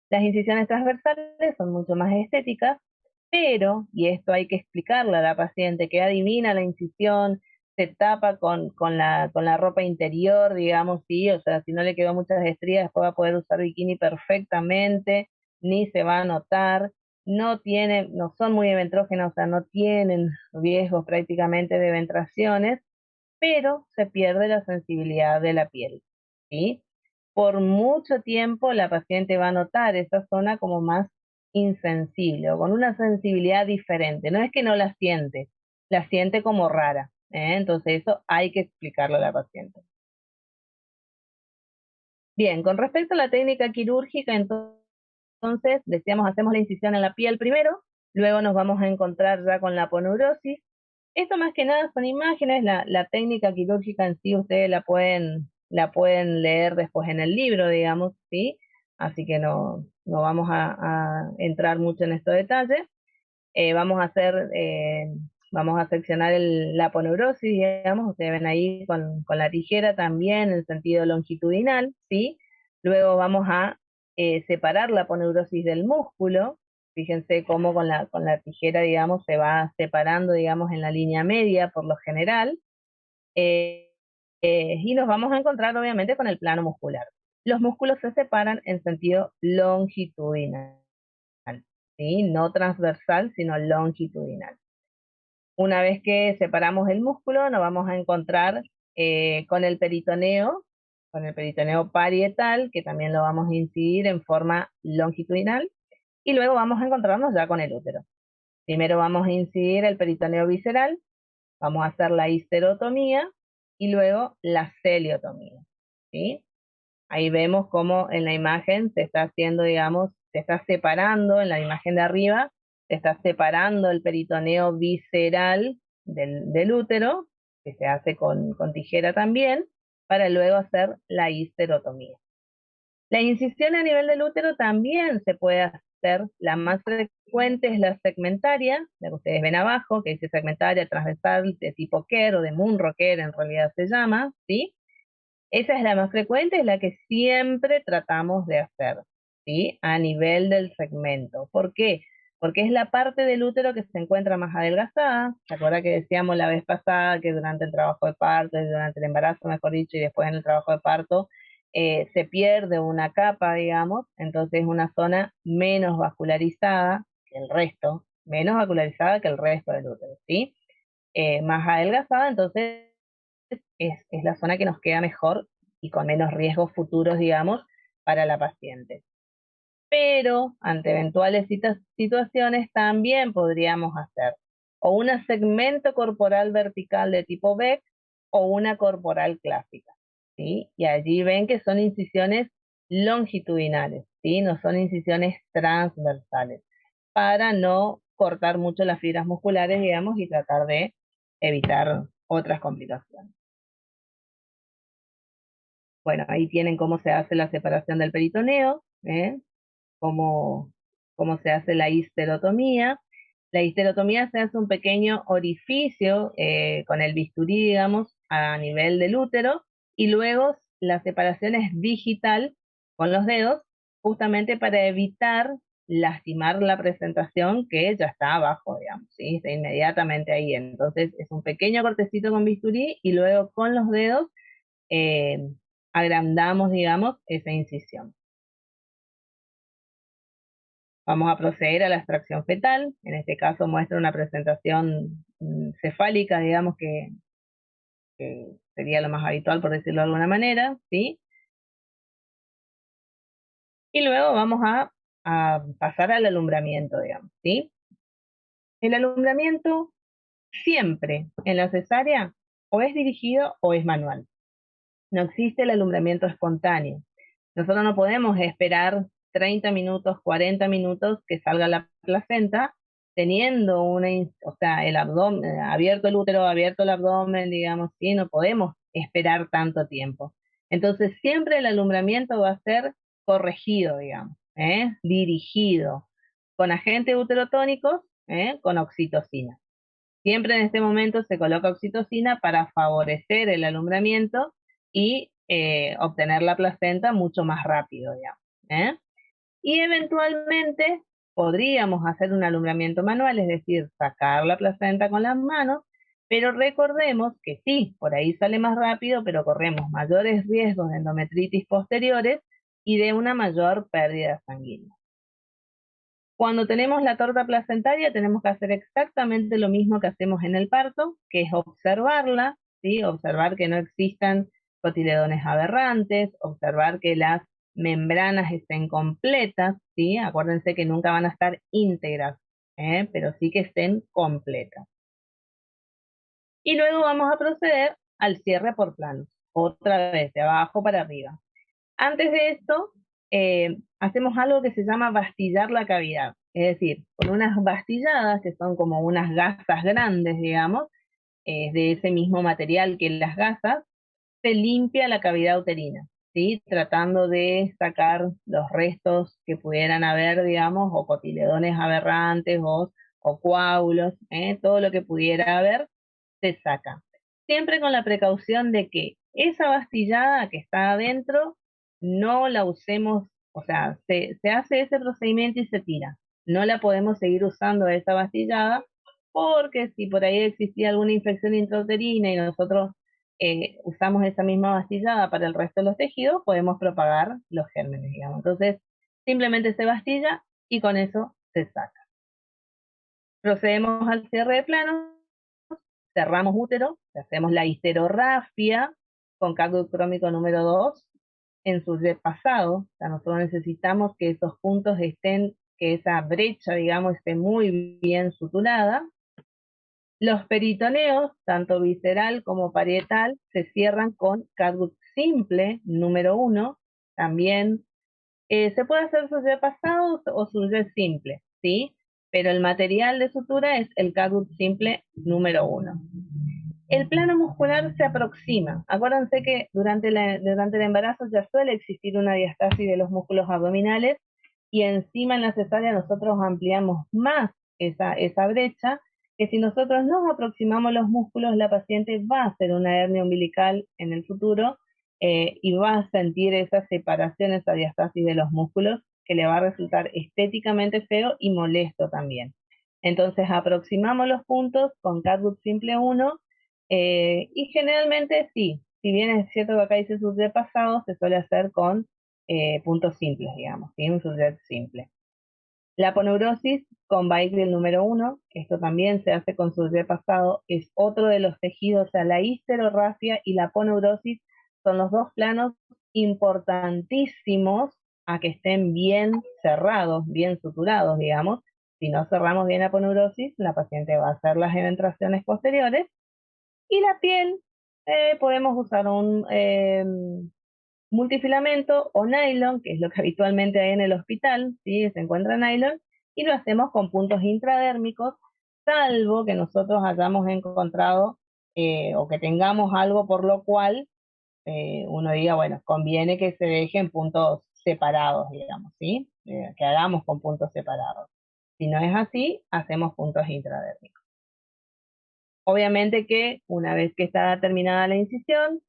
Las incisiones transversales son mucho más estéticas, pero, y esto hay que explicarle a la paciente, que adivina la incisión, se tapa con la ropa interior, digamos, sí, o sea, si no le quedó muchas estrías, después va a poder usar bikini perfectamente, ni se va a notar, no son muy eventrógenas, o sea, no tienen riesgos prácticamente de eventraciones, pero se pierde la sensibilidad de la piel, ¿sí? Por mucho tiempo la paciente va a notar esa zona como más insensible o con una sensibilidad diferente. No es que no la siente como rara, ¿eh? Entonces eso hay que explicarlo a la paciente. Bien, con respecto a la técnica quirúrgica, entonces, decíamos, hacemos la incisión en la piel primero, luego nos vamos a encontrar ya con la aponeurosis. Esto más que nada son imágenes, la técnica quirúrgica en sí ustedes la pueden leer después en el libro, digamos, ¿sí? Así que no vamos a entrar mucho en estos detalles. Eh, vamos a hacer, eh, Vamos a seccionar la aponeurosis, digamos, ustedes ven ahí con la tijera también en sentido longitudinal, ¿sí? Luego vamos a separar la aponeurosis del músculo. Fíjense cómo con la tijera, digamos, se va separando, digamos, en la línea media por lo general. Eh, y nos vamos a encontrar, obviamente, con el plano muscular. Los músculos se separan en sentido longitudinal, ¿sí? No transversal, sino longitudinal. Una vez que separamos el músculo, nos vamos a encontrar con el peritoneo parietal, que también lo vamos a incidir en forma longitudinal, y luego vamos a encontrarnos ya con el útero. Primero vamos a incidir el peritoneo visceral, vamos a hacer la histerotomía y luego la celiotomía, ¿sí? Ahí vemos cómo en la imagen se está haciendo, digamos, se está separando, en la imagen de arriba, se está separando el peritoneo visceral del útero, que se hace con tijera también, para luego hacer la histerotomía. La incisión a nivel del útero también se puede hacer, la más frecuente es la segmentaria, la que ustedes ven abajo, que dice segmentaria transversal de tipo Kerr o de Munro Kerr en realidad se llama, ¿sí? Esa es la más frecuente, es la que siempre tratamos de hacer, ¿sí? A nivel del segmento. ¿Por qué? Porque es la parte del útero que se encuentra más adelgazada. ¿Se acuerda que decíamos la vez pasada que durante el trabajo de parto, durante el embarazo, mejor dicho, y después en el trabajo de parto, se pierde una capa, digamos, entonces es una zona menos vascularizada que el resto, menos vascularizada que el resto del útero, ¿sí? Más adelgazada, entonces es la zona que nos queda mejor y con menos riesgos futuros, digamos, para la paciente. Pero ante eventuales situaciones también podríamos hacer o un segmento corporal vertical de tipo Beck o una corporal clásica, ¿sí? Y allí ven que son incisiones longitudinales, ¿sí? No son incisiones transversales, para no cortar mucho las fibras musculares, digamos, y tratar de evitar otras complicaciones. Bueno, ahí tienen cómo se hace la separación del peritoneo, ¿eh? Cómo, cómo se hace la histerotomía. La histerotomía se hace un pequeño orificio con el bisturí, digamos, a nivel del útero, y luego la separación es digital con los dedos, justamente para evitar lastimar la presentación que ya está abajo, digamos, ¿sí? Está inmediatamente ahí. Entonces es un pequeño cortecito con bisturí y luego con los dedos eh, agrandamos, digamos, esa incisión. Vamos a proceder a la extracción fetal. En este caso muestra una presentación cefálica, digamos que sería lo más habitual, por decirlo de alguna manera, ¿sí? Y luego vamos a pasar al alumbramiento, digamos, ¿sí? El alumbramiento siempre en la cesárea o es dirigido o es manual. No existe el alumbramiento espontáneo. Nosotros no podemos esperar 30 minutos, 40 minutos que salga la placenta, teniendo o sea, el abdomen, abierto el útero, abierto el abdomen, digamos, sí, no podemos esperar tanto tiempo. Entonces, siempre el alumbramiento va a ser corregido, digamos, dirigido, con agentes uterotónicos, con oxitocina. Siempre en este momento se coloca oxitocina para favorecer el alumbramiento y obtener la placenta mucho más rápido, digamos, ¿eh? Y eventualmente podríamos hacer un alumbramiento manual, es decir, sacar la placenta con las manos, pero recordemos que sí, por ahí sale más rápido, pero corremos mayores riesgos de endometritis posteriores y de una mayor pérdida sanguínea. Cuando tenemos la torta placentaria tenemos que hacer exactamente lo mismo que hacemos en el parto, que es observarla, ¿sí? Observar que no existan cotiledones aberrantes, observar que las membranas estén completas, ¿sí? Acuérdense que nunca van a estar íntegras, pero sí que estén completas. Y luego vamos a proceder al cierre por planos, otra vez, de abajo para arriba. Antes de esto, hacemos algo que se llama bastillar la cavidad. Es decir, con unas bastilladas, que son como unas gasas grandes, digamos, de ese mismo material que las gasas, se limpia la cavidad uterina, ¿sí? Tratando de sacar los restos que pudieran haber, digamos, o cotiledones aberrantes o coágulos, todo lo que pudiera haber, se saca. Siempre con la precaución de que esa bastillada que está adentro no la usemos, o sea, se hace ese procedimiento y se tira. No la podemos seguir usando esa bastillada porque si por ahí existía alguna infección intrauterina y nosotros usamos esa misma bastillada para el resto de los tejidos, podemos propagar los gérmenes, digamos. Entonces, simplemente se bastilla y con eso se saca. Procedemos al cierre de plano, cerramos útero, hacemos la histerorrafia con cálculo crómico número 2 en su pasado. O sea, nosotros necesitamos que esos puntos estén, que esa brecha, digamos, esté muy bien suturada. Los peritoneos, tanto visceral como parietal, se cierran con catgut simple número 1. También se puede hacer suture pasado o suture simple, ¿sí? Pero el material de sutura es el catgut simple número 1. El plano muscular se aproxima. Acuérdense que durante el embarazo ya suele existir una diastasis de los músculos abdominales y encima en la cesárea nosotros ampliamos más esa brecha, que si nosotros nos aproximamos los músculos, la paciente va a hacer una hernia umbilical en el futuro y va a sentir esa separación, esa diastasis de los músculos, que le va a resultar estéticamente feo y molesto también. Entonces aproximamos los puntos con catgut simple 1 y generalmente sí, si bien es cierto que acá dice surget pasado, se suele hacer con puntos simples, digamos, ¿sí? Un surget simple. La aponeurosis con Bicryl número 1, esto también se hace con surget pasado, es otro de los tejidos, o sea, la histerorrafia y la aponeurosis son los dos planos importantísimos a que estén bien cerrados, bien suturados, digamos. Si no cerramos bien la aponeurosis, la paciente va a hacer las eventraciones posteriores. Y la piel, podemos usar un multifilamento o nylon, que es lo que habitualmente hay en el hospital, ¿sí? Se encuentra nylon, y lo hacemos con puntos intradérmicos, salvo que nosotros hayamos encontrado o que tengamos algo por lo cual uno diga, bueno, conviene que se dejen puntos separados, digamos, ¿sí? Que hagamos con puntos separados. Si no es así, hacemos puntos intradérmicos. Obviamente que una vez que está terminada la incisión,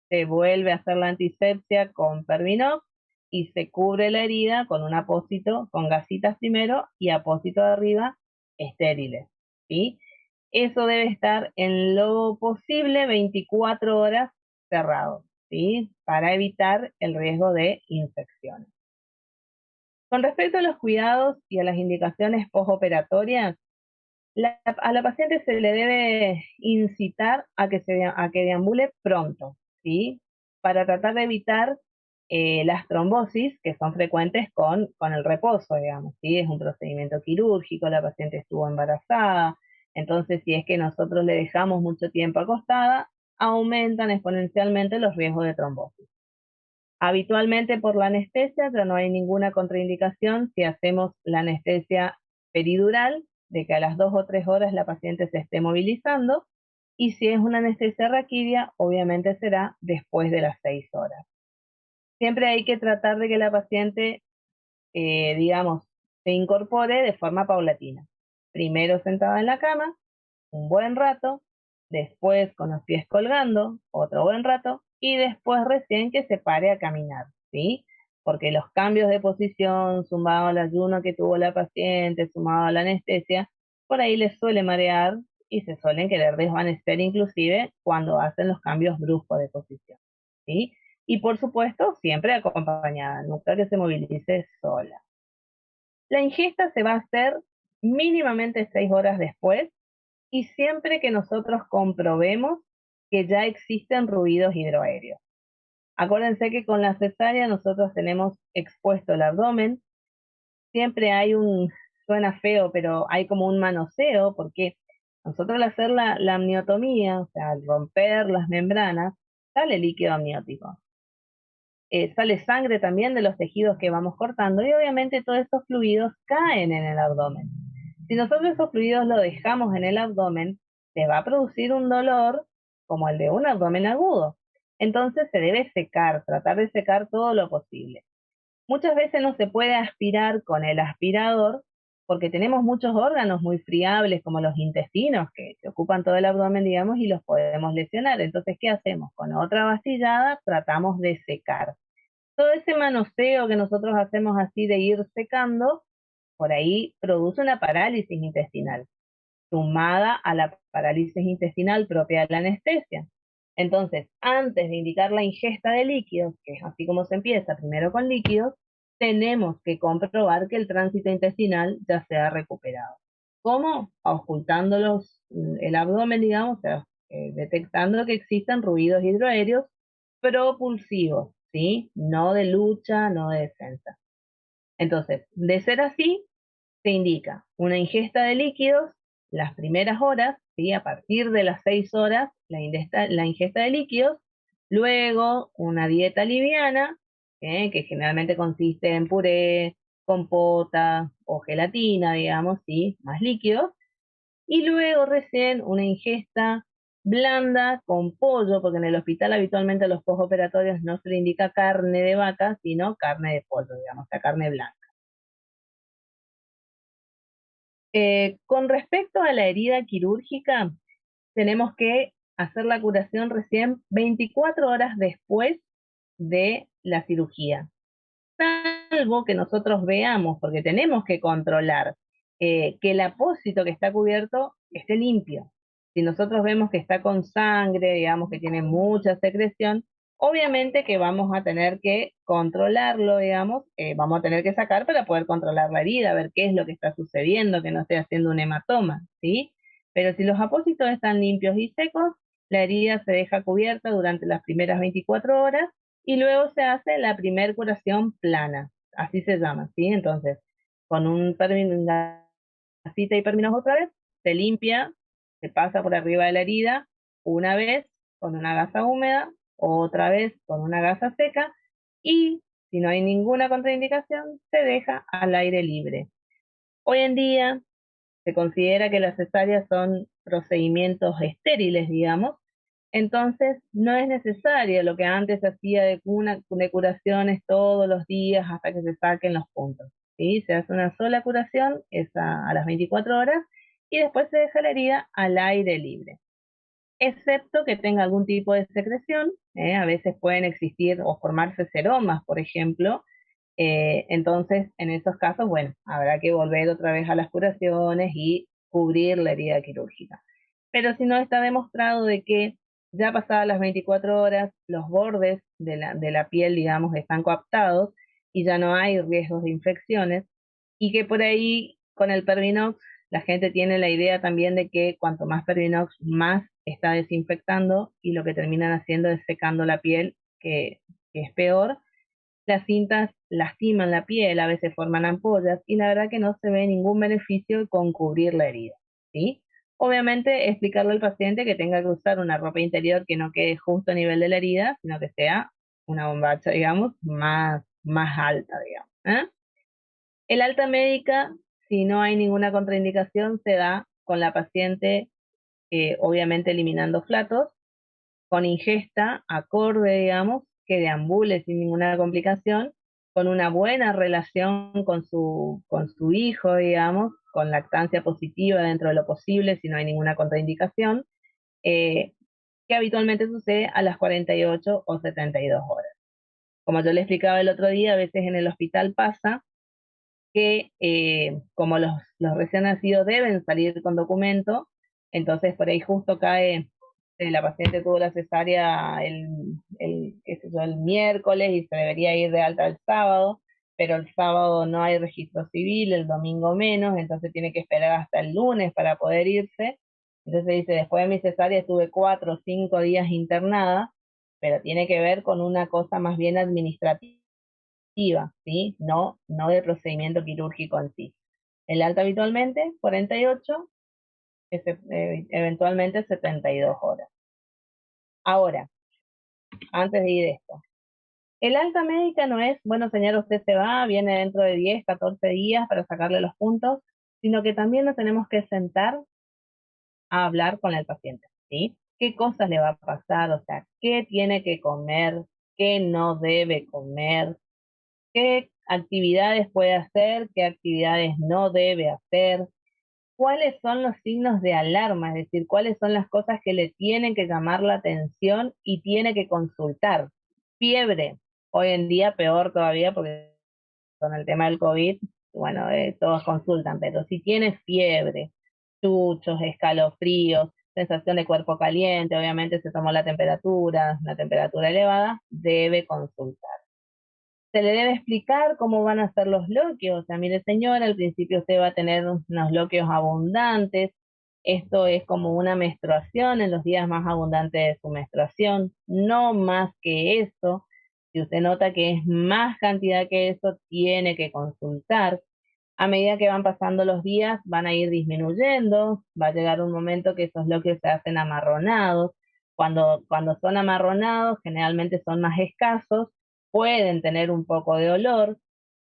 se vuelve a hacer la antisepsia con Pervinox y se cubre la herida con un apósito, con gasitas primero y apósito de arriba estériles, ¿sí? Eso debe estar en lo posible 24 horas cerrado, ¿sí? Para evitar el riesgo de infecciones. Con respecto a los cuidados y a las indicaciones postoperatorias, a la paciente se le debe incitar a que deambule pronto, ¿sí? Para tratar de evitar las trombosis que son frecuentes con el reposo, digamos, ¿sí? Es un procedimiento quirúrgico, la paciente estuvo embarazada, entonces si es que nosotros le dejamos mucho tiempo acostada, aumentan exponencialmente los riesgos de trombosis. Habitualmente por la anestesia ya no hay ninguna contraindicación si hacemos la anestesia peridural, de que a las 2 o 3 horas la paciente se esté movilizando, y si es una anestesia raquídea, obviamente será después de las 6 horas. Siempre hay que tratar de que la paciente, digamos, se incorpore de forma paulatina. Primero sentada en la cama, un buen rato, después con los pies colgando, otro buen rato, y después recién que se pare a caminar, ¿sí? Porque los cambios de posición, sumado al ayuno que tuvo la paciente, sumado a la anestesia, por ahí les suele marear y se suelen querer desvanecer inclusive cuando hacen los cambios bruscos de posición, ¿sí? Y por supuesto, siempre acompañada, nunca que se movilice sola. La ingesta se va a hacer mínimamente 6 horas después y siempre que nosotros comprobemos que ya existen ruidos hidroaéreos. Acuérdense que con la cesárea nosotros tenemos expuesto el abdomen, siempre hay suena feo, pero hay como un manoseo, porque nosotros al hacer la amniotomía, o sea, al romper las membranas, sale líquido amniótico. Sale sangre también de los tejidos que vamos cortando y obviamente todos estos fluidos caen en el abdomen. Si nosotros esos fluidos los dejamos en el abdomen, se va a producir un dolor como el de un abdomen agudo. Entonces se debe secar, tratar de secar todo lo posible. Muchas veces no se puede aspirar con el aspirador porque tenemos muchos órganos muy friables como los intestinos que ocupan todo el abdomen, digamos, y los podemos lesionar. Entonces, ¿qué hacemos? Con otra vastillada tratamos de secar. Todo ese manoseo que nosotros hacemos así de ir secando, por ahí produce una parálisis intestinal, sumada a la parálisis intestinal propia de la anestesia. Entonces, antes de indicar la ingesta de líquidos, que es así como se empieza, primero con líquidos, tenemos que comprobar que el tránsito intestinal ya se ha recuperado. ¿Cómo? Ocultando el abdomen, digamos, o sea, detectando que existen ruidos hidroaéreos propulsivos, ¿sí? No de lucha, no de defensa. Entonces, de ser así, se indica una ingesta de líquidos las primeras horas, ¿sí? A partir de las 6 horas, la ingesta de líquidos, luego una dieta liviana, que generalmente consiste en puré, compota o gelatina, digamos, ¿sí? Más líquidos, y luego recién una ingesta blanda con pollo, porque en el hospital habitualmente a los postoperatorios no se le indica carne de vaca, sino carne de pollo, digamos, la carne blanca. Con respecto a la herida quirúrgica, tenemos que hacer la curación recién 24 horas después de la cirugía, salvo que nosotros veamos, porque tenemos que controlar que el apósito que está cubierto esté limpio. Si nosotros vemos que está con sangre, digamos que tiene mucha secreción, obviamente que vamos a tener que controlarlo, digamos, vamos a tener que sacar para poder controlar la herida, ver qué es lo que está sucediendo, que no esté haciendo un hematoma, ¿sí? Pero si los apósitos están limpios y secos, la herida se deja cubierta durante las primeras 24 horas y luego se hace la primer curación plana, así se llama, ¿sí? Entonces, con una cita y perminos otra vez, se limpia, se pasa por arriba de la herida una vez con una gasa húmeda, otra vez con una gasa seca y si no hay ninguna contraindicación, se deja al aire libre. Hoy en día se considera que las cesáreas son procedimientos estériles, digamos, Entonces, no es necesario lo que antes se hacía de curaciones todos los días hasta que se saquen los puntos. ¿Sí? Se hace una sola curación, esa a las 24 horas, y después se deja la herida al aire libre. Excepto que tenga algún tipo de secreción, a veces pueden existir o formarse seromas, por ejemplo. Entonces, en esos casos, bueno, habrá que volver otra vez a las curaciones y cubrir la herida quirúrgica. Pero si no está demostrado de que ya pasadas las 24 horas, los bordes de la piel, digamos, están coaptados y ya no hay riesgos de infecciones, y que por ahí con el Pervinox la gente tiene la idea también de que cuanto más Pervinox, más está desinfectando y lo que terminan haciendo es secando la piel, que es peor. Las cintas lastiman la piel, a veces forman ampollas y la verdad que no se ve ningún beneficio con cubrir la herida, ¿sí? Obviamente explicarle al paciente que tenga que usar una ropa interior que no quede justo a nivel de la herida, sino que sea una bombacha, digamos, más alta, digamos. El alta médica, si no hay ninguna contraindicación, se da con la paciente, obviamente eliminando flatos, con ingesta acorde, digamos, que deambule sin ninguna complicación, con una buena relación con su hijo, digamos, con lactancia positiva dentro de lo posible, si no hay ninguna contraindicación, eh, que habitualmente sucede a las 48 o 72 horas. Como yo le explicaba el otro día, a veces en el hospital pasa que como los recién nacidos deben salir con documento, entonces por ahí justo cae, la paciente tuvo la cesárea qué sé yo, el miércoles y se debería ir de alta el sábado, pero el sábado no hay registro civil, el domingo menos, entonces tiene que esperar hasta el lunes para poder irse. Entonces dice, después de mi cesárea estuve 4 o 5 días internada, pero tiene que ver con una cosa más bien administrativa, ¿sí? No del procedimiento quirúrgico en sí. El alta habitualmente 48, eventualmente 72 horas. Ahora, antes de ir de esto, el alta médica no es, bueno señor, usted se va, viene dentro de 10, 14 días para sacarle los puntos, sino que también nos tenemos que sentar a hablar con el paciente, ¿sí? ¿Qué cosas le va a pasar? O sea, ¿qué tiene que comer? ¿Qué no debe comer? ¿Qué actividades puede hacer? ¿Qué actividades no debe hacer? ¿Cuáles son los signos de alarma? Es decir, cuáles son las cosas que le tienen que llamar la atención y tiene que consultar. Fiebre, hoy en día peor todavía porque con el tema del COVID, bueno, todos consultan, pero si tiene fiebre, chuchos, escalofríos, sensación de cuerpo caliente, obviamente se tomó la temperatura, una temperatura elevada, debe consultar. Se le debe explicar cómo van a ser los loquios. O sea, mire señora, al principio usted va a tener unos loquios abundantes. Esto es como una menstruación en los días más abundantes de su menstruación, no más que eso. Si usted nota que es más cantidad que eso, tiene que consultar. A medida que van pasando los días, van a ir disminuyendo, va a llegar un momento que esos loquios se hacen amarronados. Cuando son amarronados, generalmente son más escasos, pueden tener un poco de olor.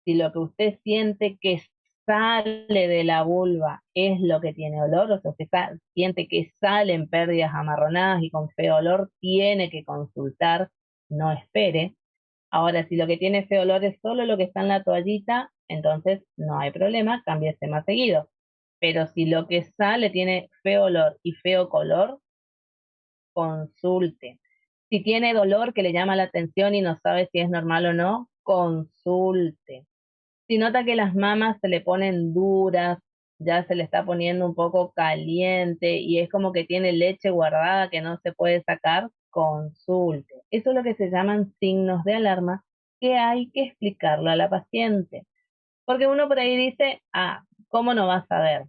Si lo que usted siente que sale de la vulva es lo que tiene olor, o sea, usted siente que salen pérdidas amarronadas y con feo olor, tiene que consultar, no espere. Ahora, si lo que tiene feo olor es solo lo que está en la toallita, entonces no hay problema, cámbiese más seguido. Pero si lo que sale tiene feo olor y feo color, consulte. Si tiene dolor que le llama la atención y no sabe si es normal o no, consulte. Si nota que las mamas se le ponen duras, ya se le está poniendo un poco caliente y es como que tiene leche guardada que no se puede sacar, consulte. Eso es lo que se llaman signos de alarma que hay que explicarlo a la paciente. Porque uno por ahí dice, ¿cómo no vas a ver?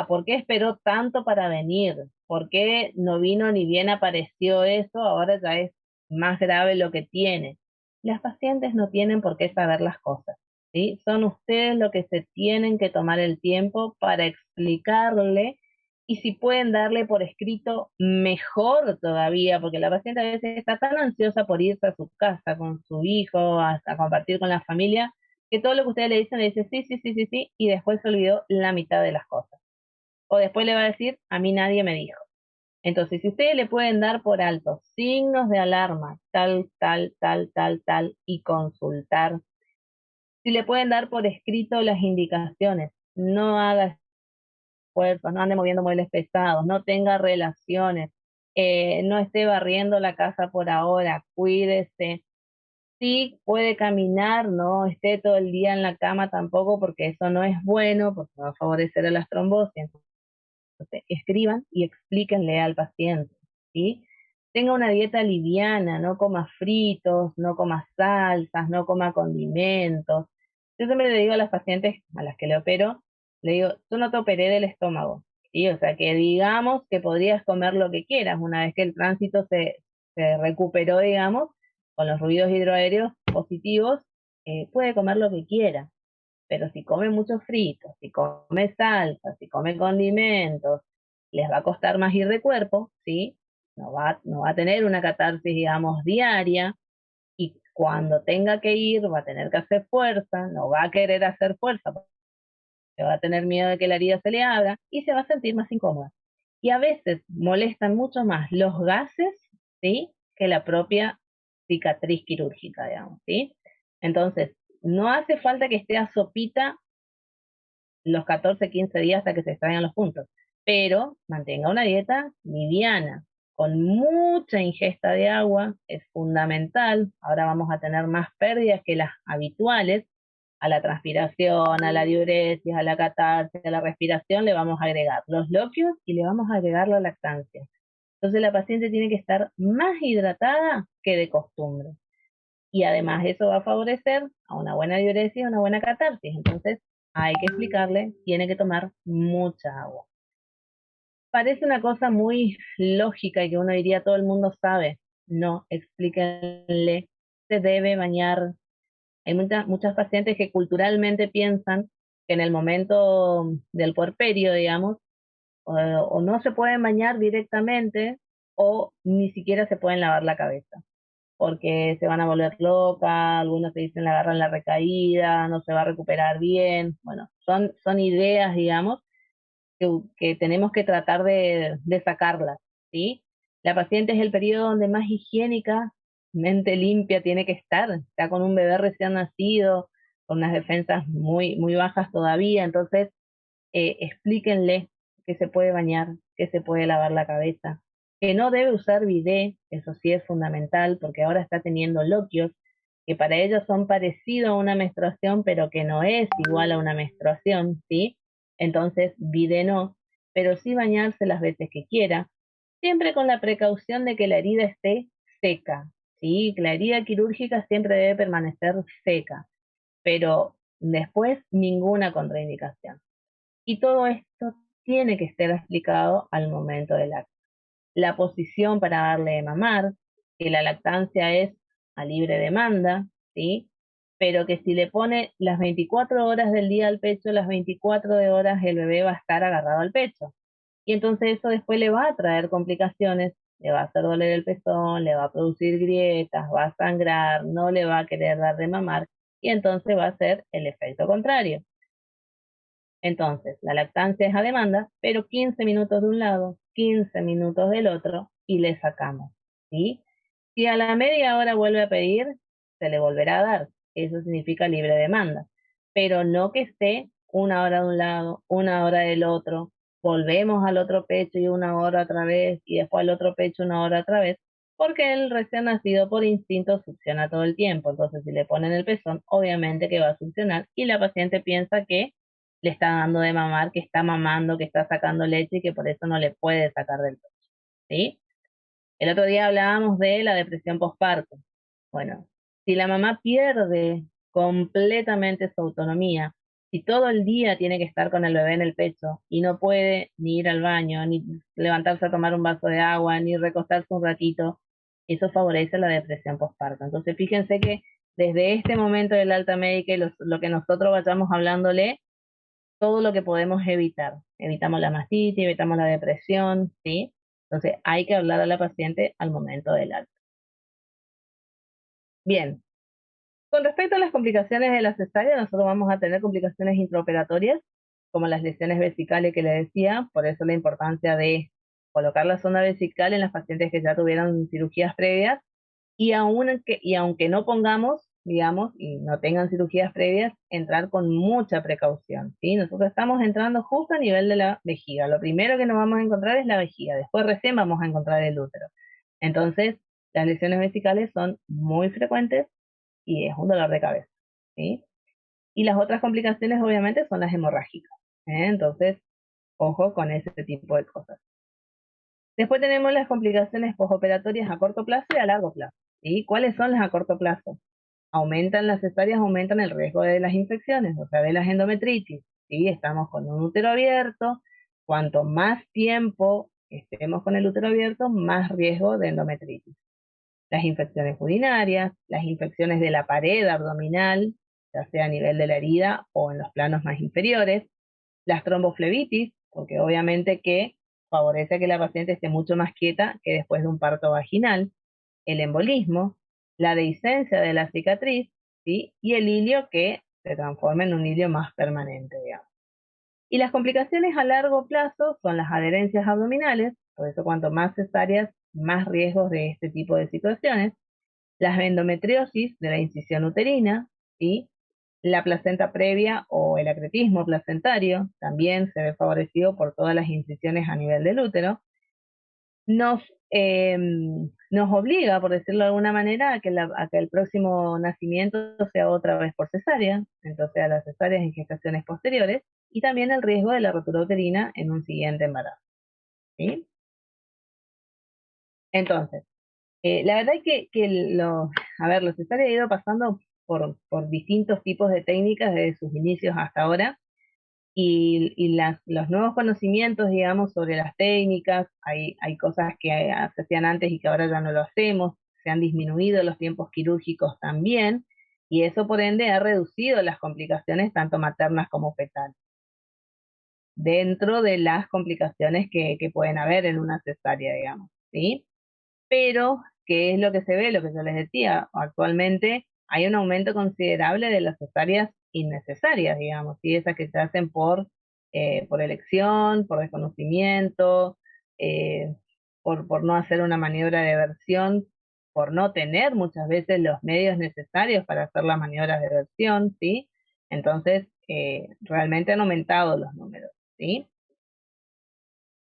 ¿Por qué esperó tanto para venir? ¿Por qué no vino ni bien apareció eso? Ahora ya es más grave lo que tiene. Las pacientes no tienen por qué saber las cosas, ¿sí? Son ustedes los que se tienen que tomar el tiempo para explicarle y si pueden darle por escrito, mejor todavía, porque la paciente a veces está tan ansiosa por irse a su casa con su hijo, a compartir con la familia, que todo lo que ustedes le dice sí, sí, sí, sí, sí, y después se olvidó la mitad de las cosas. O después le va a decir, a mí nadie me dijo. Entonces, si ustedes le pueden dar por alto signos de alarma, tal, tal, tal, tal, tal, y consultar, si le pueden dar por escrito las indicaciones, no haga esfuerzos, no ande moviendo muebles pesados, no tenga relaciones, no esté barriendo la casa por ahora, cuídese. Sí puede caminar, no esté todo el día en la cama tampoco, porque eso no es bueno, porque va a favorecer a las trombosis. Entonces, escriban y explíquenle al paciente, ¿sí? Tenga una dieta liviana, no coma fritos, no coma salsas, no coma condimentos. Yo siempre le digo a las pacientes a las que le opero, le digo, yo no te operé del estómago, ¿sí? O sea, que digamos que podrías comer lo que quieras una vez que el tránsito se recuperó, digamos, con los ruidos hidroaéreos positivos, puede comer lo que quiera, pero si come muchos fritos, si come salsa, si come condimentos, les va a costar más ir de cuerpo, ¿sí? No va a tener una catarsis, digamos, diaria, y cuando tenga que ir va a tener que hacer fuerza, no va a querer hacer fuerza, porque va a tener miedo de que la herida se le abra y se va a sentir más incómoda. Y a veces molestan mucho más los gases, ¿sí? Que la propia cicatriz quirúrgica, digamos, ¿sí? Entonces, no hace falta que esté a sopita los 14, 15 días hasta que se extraigan los puntos, pero mantenga una dieta liviana, con mucha ingesta de agua, es fundamental. Ahora vamos a tener más pérdidas que las habituales. A la transpiración, a la diuresis, a la catarsis, a la respiración le vamos a agregar los loquios y le vamos a agregar la lactancia. Entonces la paciente tiene que estar más hidratada que de costumbre. Y además eso va a favorecer a una buena diuresis y a una buena catarsis. Entonces hay que explicarle, tiene que tomar mucha agua. Parece una cosa muy lógica y que uno diría todo el mundo sabe. No, explíquenle, se debe bañar. Hay muchas pacientes que culturalmente piensan que en el momento del puerperio, digamos, o no se pueden bañar directamente o ni siquiera se pueden lavar la cabeza porque se van a volver locas, algunos te dicen la agarran la recaída, no se va a recuperar bien. Bueno, son ideas, digamos, que tenemos que tratar de sacarlas, ¿sí? La paciente es el periodo donde más higiénica, mente limpia tiene que estar, está con un bebé recién nacido, con unas defensas muy, muy bajas todavía, entonces explíquenle que se puede bañar, que se puede lavar la cabeza, que no debe usar bidet, eso sí es fundamental, porque ahora está teniendo loquios, que para ellos son parecidos a una menstruación, pero que no es igual a una menstruación, ¿sí? Entonces, bidet no, pero sí bañarse las veces que quiera, siempre con la precaución de que la herida esté seca, ¿sí? La herida quirúrgica siempre debe permanecer seca, pero después ninguna contraindicación. Y todo esto tiene que estar explicado al momento del acto. La posición para darle de mamar, que la lactancia es a libre demanda, ¿sí? Pero que si le pone las 24 horas del día al pecho, las 24 de horas el bebé va a estar agarrado al pecho. Y entonces eso después le va a traer complicaciones, le va a hacer doler el pezón, le va a producir grietas, va a sangrar, no le va a querer dar de mamar y entonces va a ser el efecto contrario. Entonces, la lactancia es a demanda, pero 15 minutos de un lado, 15 minutos del otro y le sacamos, ¿sí? Si a la media hora vuelve a pedir, se le volverá a dar. Eso significa libre demanda, pero no que esté una hora de un lado, una hora del otro, volvemos al otro pecho y una hora otra vez y después al otro pecho una hora otra vez, porque el recién nacido por instinto succiona todo el tiempo. Entonces, si le ponen el pezón, obviamente que va a succionar y la paciente piensa que le está dando de mamar, que está mamando, que está sacando leche y que por eso no le puede sacar del pecho, ¿sí? El otro día hablábamos de la depresión postparto. Bueno, si la mamá pierde completamente su autonomía, si todo el día tiene que estar con el bebé en el pecho y no puede ni ir al baño, ni levantarse a tomar un vaso de agua, ni recostarse un ratito, eso favorece la depresión postparto. Entonces, fíjense que desde este momento del alta médica y lo que nosotros vayamos hablándole, todo lo que podemos evitar. Evitamos la mastitis, evitamos la depresión, ¿sí? Entonces hay que hablar a la paciente al momento del alta. Bien, con respecto a las complicaciones de la cesárea, nosotros vamos a tener complicaciones intraoperatorias, como las lesiones vesicales que le decía, por eso la importancia de colocar la sonda vesical en las pacientes que ya tuvieron cirugías previas y aunque no pongamos, digamos, y no tengan cirugías previas, entrar con mucha precaución, ¿sí? Nosotros estamos entrando justo a nivel de la vejiga. Lo primero que nos vamos a encontrar es la vejiga, después recién vamos a encontrar el útero. Entonces, las lesiones vesicales son muy frecuentes y es un dolor de cabeza, ¿sí? Y las otras complicaciones obviamente son las hemorrágicas, ¿eh? Entonces, ojo con ese tipo de cosas. Después tenemos las complicaciones postoperatorias a corto plazo y a largo plazo. ¿Sí? ¿Cuáles son las a corto plazo? Aumentan las cesáreas, aumentan el riesgo de las infecciones, o sea, de las endometritis. ¿Sí? Estamos con un útero abierto. Cuanto más tiempo estemos con el útero abierto, más riesgo de endometritis. Las infecciones urinarias, las infecciones de la pared abdominal, ya sea a nivel de la herida o en los planos más inferiores, las tromboflebitis, porque obviamente que favorece que la paciente esté mucho más quieta que después de un parto vaginal, el embolismo, la dehiscencia de la cicatriz, ¿sí? Y el hilio que se transforma en un hilio más permanente, digamos. Y las complicaciones a largo plazo son las adherencias abdominales, por eso cuanto más cesáreas, más riesgos de este tipo de situaciones, las endometriosis de la incisión uterina, ¿sí? La placenta previa o el acretismo placentario también se ve favorecido por todas las incisiones a nivel del útero. Nos, nos obliga, por decirlo de alguna manera, a que el próximo nacimiento sea otra vez por cesárea, entonces a las cesáreas en gestaciones posteriores, y también el riesgo de la rotura uterina en un siguiente embarazo, ¿sí? Entonces, la verdad es a ver, los cesáreas ha ido pasando por distintos tipos de técnicas desde sus inicios hasta ahora, y los nuevos conocimientos, digamos, sobre las técnicas, hay cosas que se hacían antes y que ahora ya no lo hacemos, se han disminuido los tiempos quirúrgicos también, y eso por ende ha reducido las complicaciones tanto maternas como fetales, dentro de las complicaciones que pueden haber en una cesárea, digamos, ¿sí? Pero, ¿qué es lo que se ve? Lo que yo les decía, actualmente hay un aumento considerable de las cesáreas innecesarias, digamos, y esas que se hacen por elección, por desconocimiento, eh, por no hacer una maniobra de eversión, por no tener muchas veces los medios necesarios para hacer las maniobras de eversión, ¿sí? Entonces, realmente han aumentado los números, ¿sí?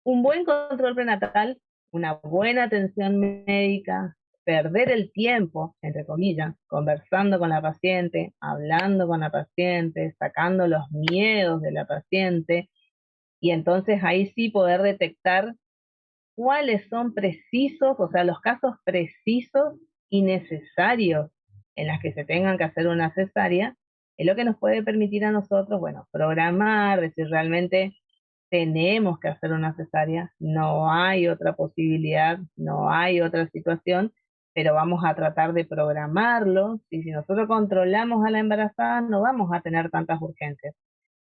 Un buen control prenatal, una buena atención médica, perder el tiempo, entre comillas, conversando con la paciente, hablando con la paciente, sacando los miedos de la paciente, y entonces ahí sí poder detectar cuáles son precisos, o sea, los casos precisos y necesarios en las que se tengan que hacer una cesárea, es lo que nos puede permitir a nosotros, bueno, programar, decir realmente tenemos que hacer una cesárea, no hay otra posibilidad, no hay otra situación, pero vamos a tratar de programarlo, y si nosotros controlamos a la embarazada, no vamos a tener tantas urgencias.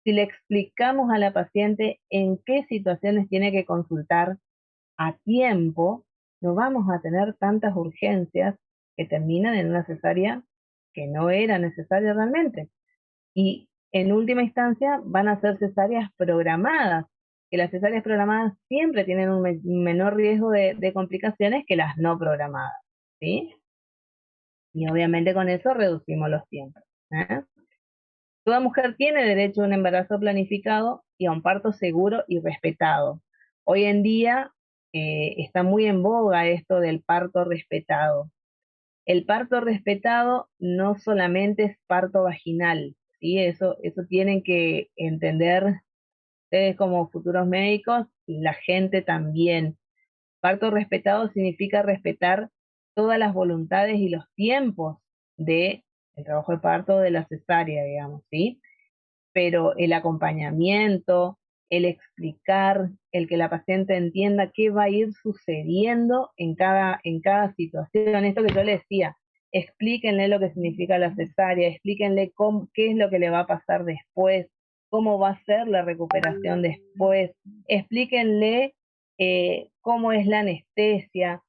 Si le explicamos a la paciente en qué situaciones tiene que consultar a tiempo, no vamos a tener tantas urgencias que terminan en una cesárea que no era necesaria realmente. Y en última instancia van a ser cesáreas programadas, que las cesáreas programadas siempre tienen un menor riesgo de complicaciones que las no programadas, ¿sí? Y obviamente con eso reducimos los tiempos, ¿eh? Toda mujer tiene derecho a un embarazo planificado y a un parto seguro y respetado. Hoy en día está muy en boga esto del parto respetado. El parto respetado no solamente es parto vaginal, ¿sí? Eso tienen que entender ustedes como futuros médicos y la gente también. Parto respetado significa respetar todas las voluntades y los tiempos de el trabajo de parto de la cesárea, digamos, ¿sí? Pero el acompañamiento, el explicar, el que la paciente entienda qué va a ir sucediendo en cada situación. Esto que yo le decía, explíquenle lo que significa la cesárea, explíquenle qué es lo que le va a pasar después, cómo va a ser la recuperación después, explíquenle cómo es la anestesia.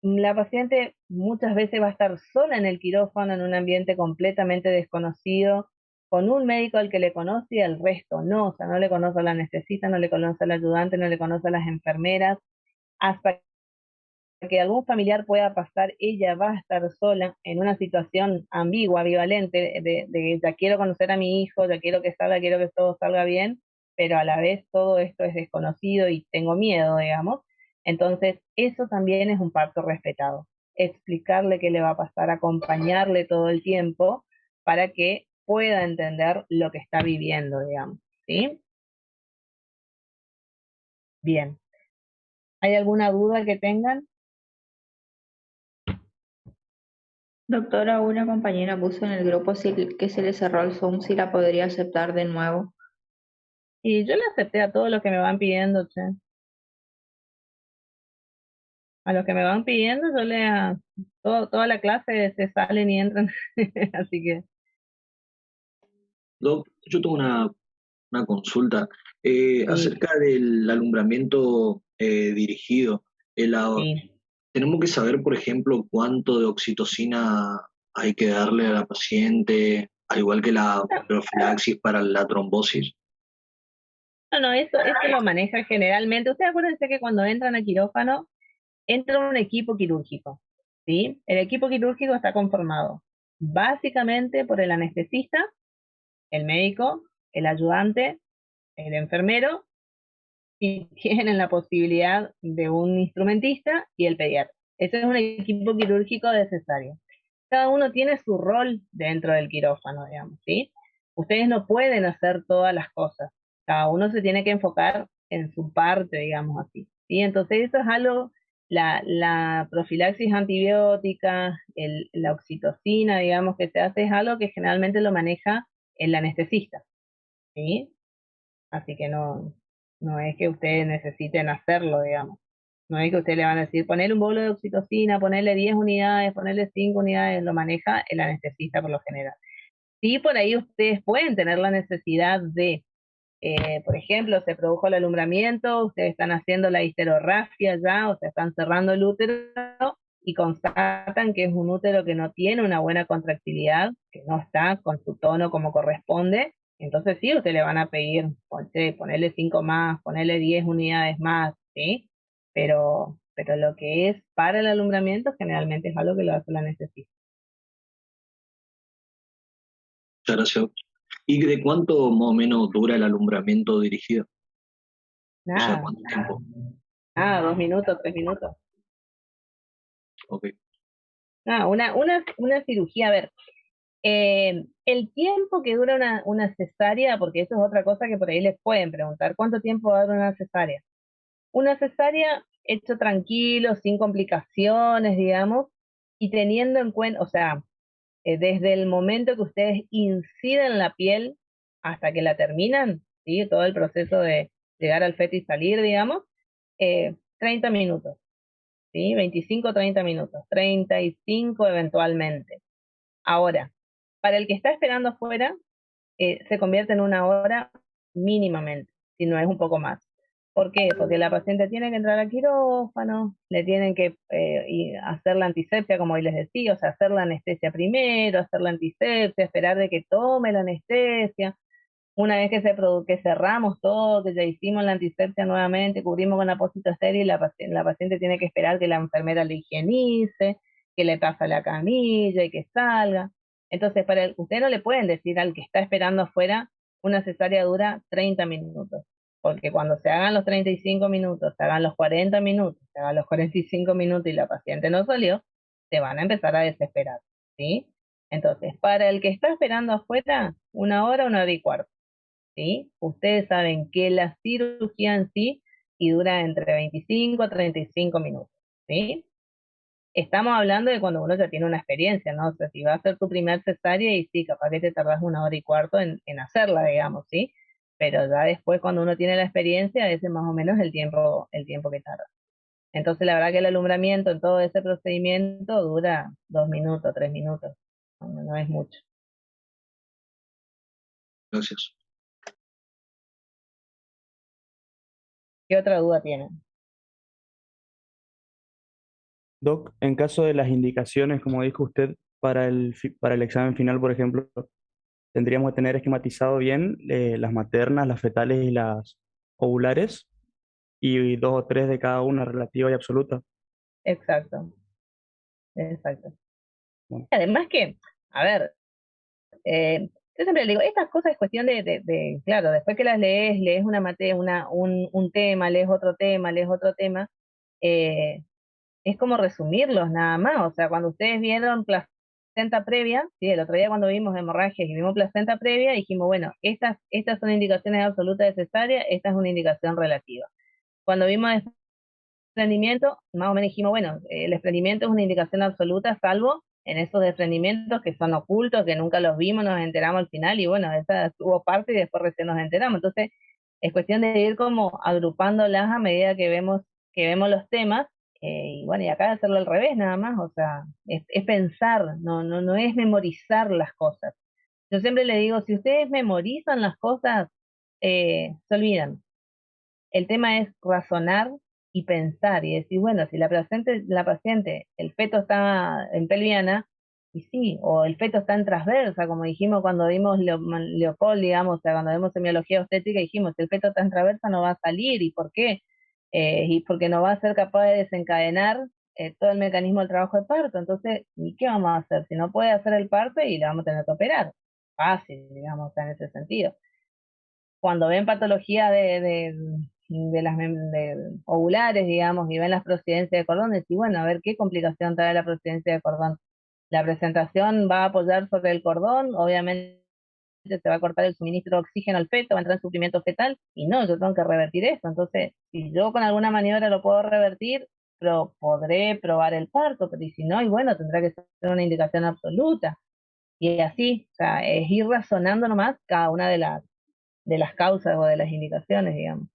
La paciente muchas veces va a estar sola en el quirófano en un ambiente completamente desconocido, con un médico al que le conoce y al resto no, o sea, no le conoce al anestesista, no le conoce al ayudante, no le conoce a las enfermeras, hasta que algún familiar pueda pasar, ella va a estar sola en una situación ambigua, ambivalente, de ya quiero conocer a mi hijo, ya quiero que salga, quiero que todo salga bien, pero a la vez todo esto es desconocido y tengo miedo, digamos. Entonces, eso también es un parto respetado. Explicarle qué le va a pasar, acompañarle todo el tiempo para que pueda entender lo que está viviendo, digamos. ¿Sí? Bien. ¿Hay alguna duda que tengan? Doctora, una compañera puso en el grupo que se le cerró el Zoom si la podría aceptar de nuevo. Y yo le acepté a todos los que me van pidiendo, che. A los que me van pidiendo, toda la clase se salen y entran. Así que, Doc, yo tengo una consulta sí, acerca del alumbramiento dirigido. sí. Tenemos que saber, por ejemplo, cuánto de oxitocina hay que darle a la paciente, al igual que la profilaxis para la trombosis. No, no, eso lo maneja generalmente. Ustedes acuérdense que cuando entran a quirófano, entra un equipo quirúrgico, ¿sí? El equipo quirúrgico está conformado básicamente por el anestesista, el médico, el ayudante, el enfermero, y tienen la posibilidad de un instrumentista y el pediatra. Ese es un equipo quirúrgico de cesárea. Cada uno tiene su rol dentro del quirófano, digamos, ¿sí? Ustedes no pueden hacer todas las cosas. Cada uno se tiene que enfocar en su parte, digamos así, ¿sí? Entonces eso es algo, la profilaxis antibiótica, la oxitocina, digamos, que se hace, es algo que generalmente lo maneja el anestesista, ¿sí? Así que no es que ustedes necesiten hacerlo, digamos. No es que ustedes le van a decir, ponerle un bolo de oxitocina, ponerle 10 unidades, ponerle 5 unidades, lo maneja el anestesista por lo general. Sí, por ahí ustedes pueden tener la necesidad de, por ejemplo, se produjo el alumbramiento, ustedes están haciendo la histerorrafia ya, o sea, están cerrando el útero y constatan que es un útero que no tiene una buena contractilidad, que no está con su tono como corresponde. Entonces sí, ustedes le van a pedir, ponerle 5 más, ponerle 10 unidades más, ¿sí? Pero lo que es para el alumbramiento generalmente es algo que lo hace la necesidad. Muchas gracias. ¿Y de cuánto más o menos dura el alumbramiento dirigido? O sea, Nada, ¿cuánto tiempo? nada, 2 minutos, 3 minutos. Ok. Nada, una cirugía, a ver, el tiempo que dura una cesárea, porque eso es otra cosa que por ahí les pueden preguntar, ¿cuánto tiempo va a durar una cesárea? Una cesárea hecho tranquilo, sin complicaciones, digamos, y teniendo en cuenta, o sea, desde el momento que ustedes inciden la piel hasta que la terminan, ¿sí? Todo el proceso de llegar al feto y salir, digamos, 30 minutos, ¿sí? 25, 30 minutos, 35 eventualmente. Ahora, para el que está esperando afuera, se convierte en 1 hora mínimamente, si no es un poco más. ¿Por qué? Porque la paciente tiene que entrar al quirófano, le tienen que hacer la antisepsia, como hoy les decía, o sea, hacer la anestesia primero, hacer la antisepsia, esperar de que tome la anestesia. Una vez que cerramos todo, que ya hicimos la antisepsia nuevamente, cubrimos con apósito estéril, la paciente tiene que esperar que la enfermera le higienice, que le pase la camilla y que salga. Entonces, usted no le pueden decir al que está esperando afuera, una cesárea dura 30 minutos, porque cuando se hagan los 35 minutos, se hagan los 40 minutos, se hagan los 45 minutos y la paciente no salió, se van a empezar a desesperar, ¿sí? Entonces, para el que está esperando afuera, 1 hora, 1 hora y cuarto. ¿Sí? Ustedes saben que la cirugía en sí y dura entre 25 a 35 minutos, ¿sí? Estamos hablando de cuando uno ya tiene una experiencia, ¿no? O sea, si va a ser tu primer cesárea y sí, capaz que te tardas 1 hora y cuarto en hacerla, digamos, ¿sí? Pero ya después cuando uno tiene la experiencia, ese más o menos es el tiempo que tarda. Entonces la verdad que el alumbramiento en todo ese procedimiento dura 2 minutos, 3 minutos, no es mucho. Gracias. ¿Qué otra duda tienen? Doc, en caso de las indicaciones, como dijo usted, para el examen final, por ejemplo, tendríamos que tener esquematizado bien las maternas, las fetales y las ovulares. y 2 o 3 de cada una, relativa y absoluta. Exacto, exacto. Bueno, Además que, a ver, yo siempre le digo, estas cosas es cuestión claro, después que las lees una materia, un tema, lees otro tema, eh, es como resumirlos nada más. O sea, cuando ustedes vieron placenta previa, ¿sí? El otro día cuando vimos hemorragias y vimos placenta previa, dijimos, bueno, estas son indicaciones absolutas de cesárea, esta es una indicación relativa. Cuando vimos desprendimiento, más o menos dijimos, bueno, el desprendimiento es una indicación absoluta, salvo en esos desprendimientos que son ocultos, que nunca los vimos, nos enteramos al final, y bueno, esa tuvo parte y después recién nos enteramos. Entonces, es cuestión de ir como agrupándolas a medida que vemos los temas, y bueno, y acá hacerlo al revés nada más, o sea, es pensar, no es memorizar las cosas. Yo siempre le digo, si ustedes memorizan las cosas, se olvidan. El tema es razonar y pensar y decir, bueno, si la paciente, el feto está en pelviana, y sí, o el feto está en transversa, como dijimos cuando vimos Leopold, digamos, o sea, cuando vimos semiología obstétrica, dijimos, si el feto está en transversa no va a salir, ¿y por qué? Y porque no va a ser capaz de desencadenar todo el mecanismo del trabajo de parto. Entonces, ¿y qué vamos a hacer? Si no puede hacer el parto y le vamos a tener que operar. Fácil, digamos, en ese sentido. Cuando ven patología de ovulares, digamos, y ven las procedencias de cordón, decís, bueno, a ver qué complicación trae la procedencia de cordón. La presentación va a apoyar sobre el cordón, obviamente se va a cortar el suministro de oxígeno al feto, va a entrar en sufrimiento fetal, y no, yo tengo que revertir eso. Entonces, si yo con alguna maniobra lo puedo revertir, pero podré probar el parto, pero y si no, y bueno, tendrá que ser una indicación absoluta. Y así, o sea, es ir razonando nomás cada una de las causas o de las indicaciones, digamos.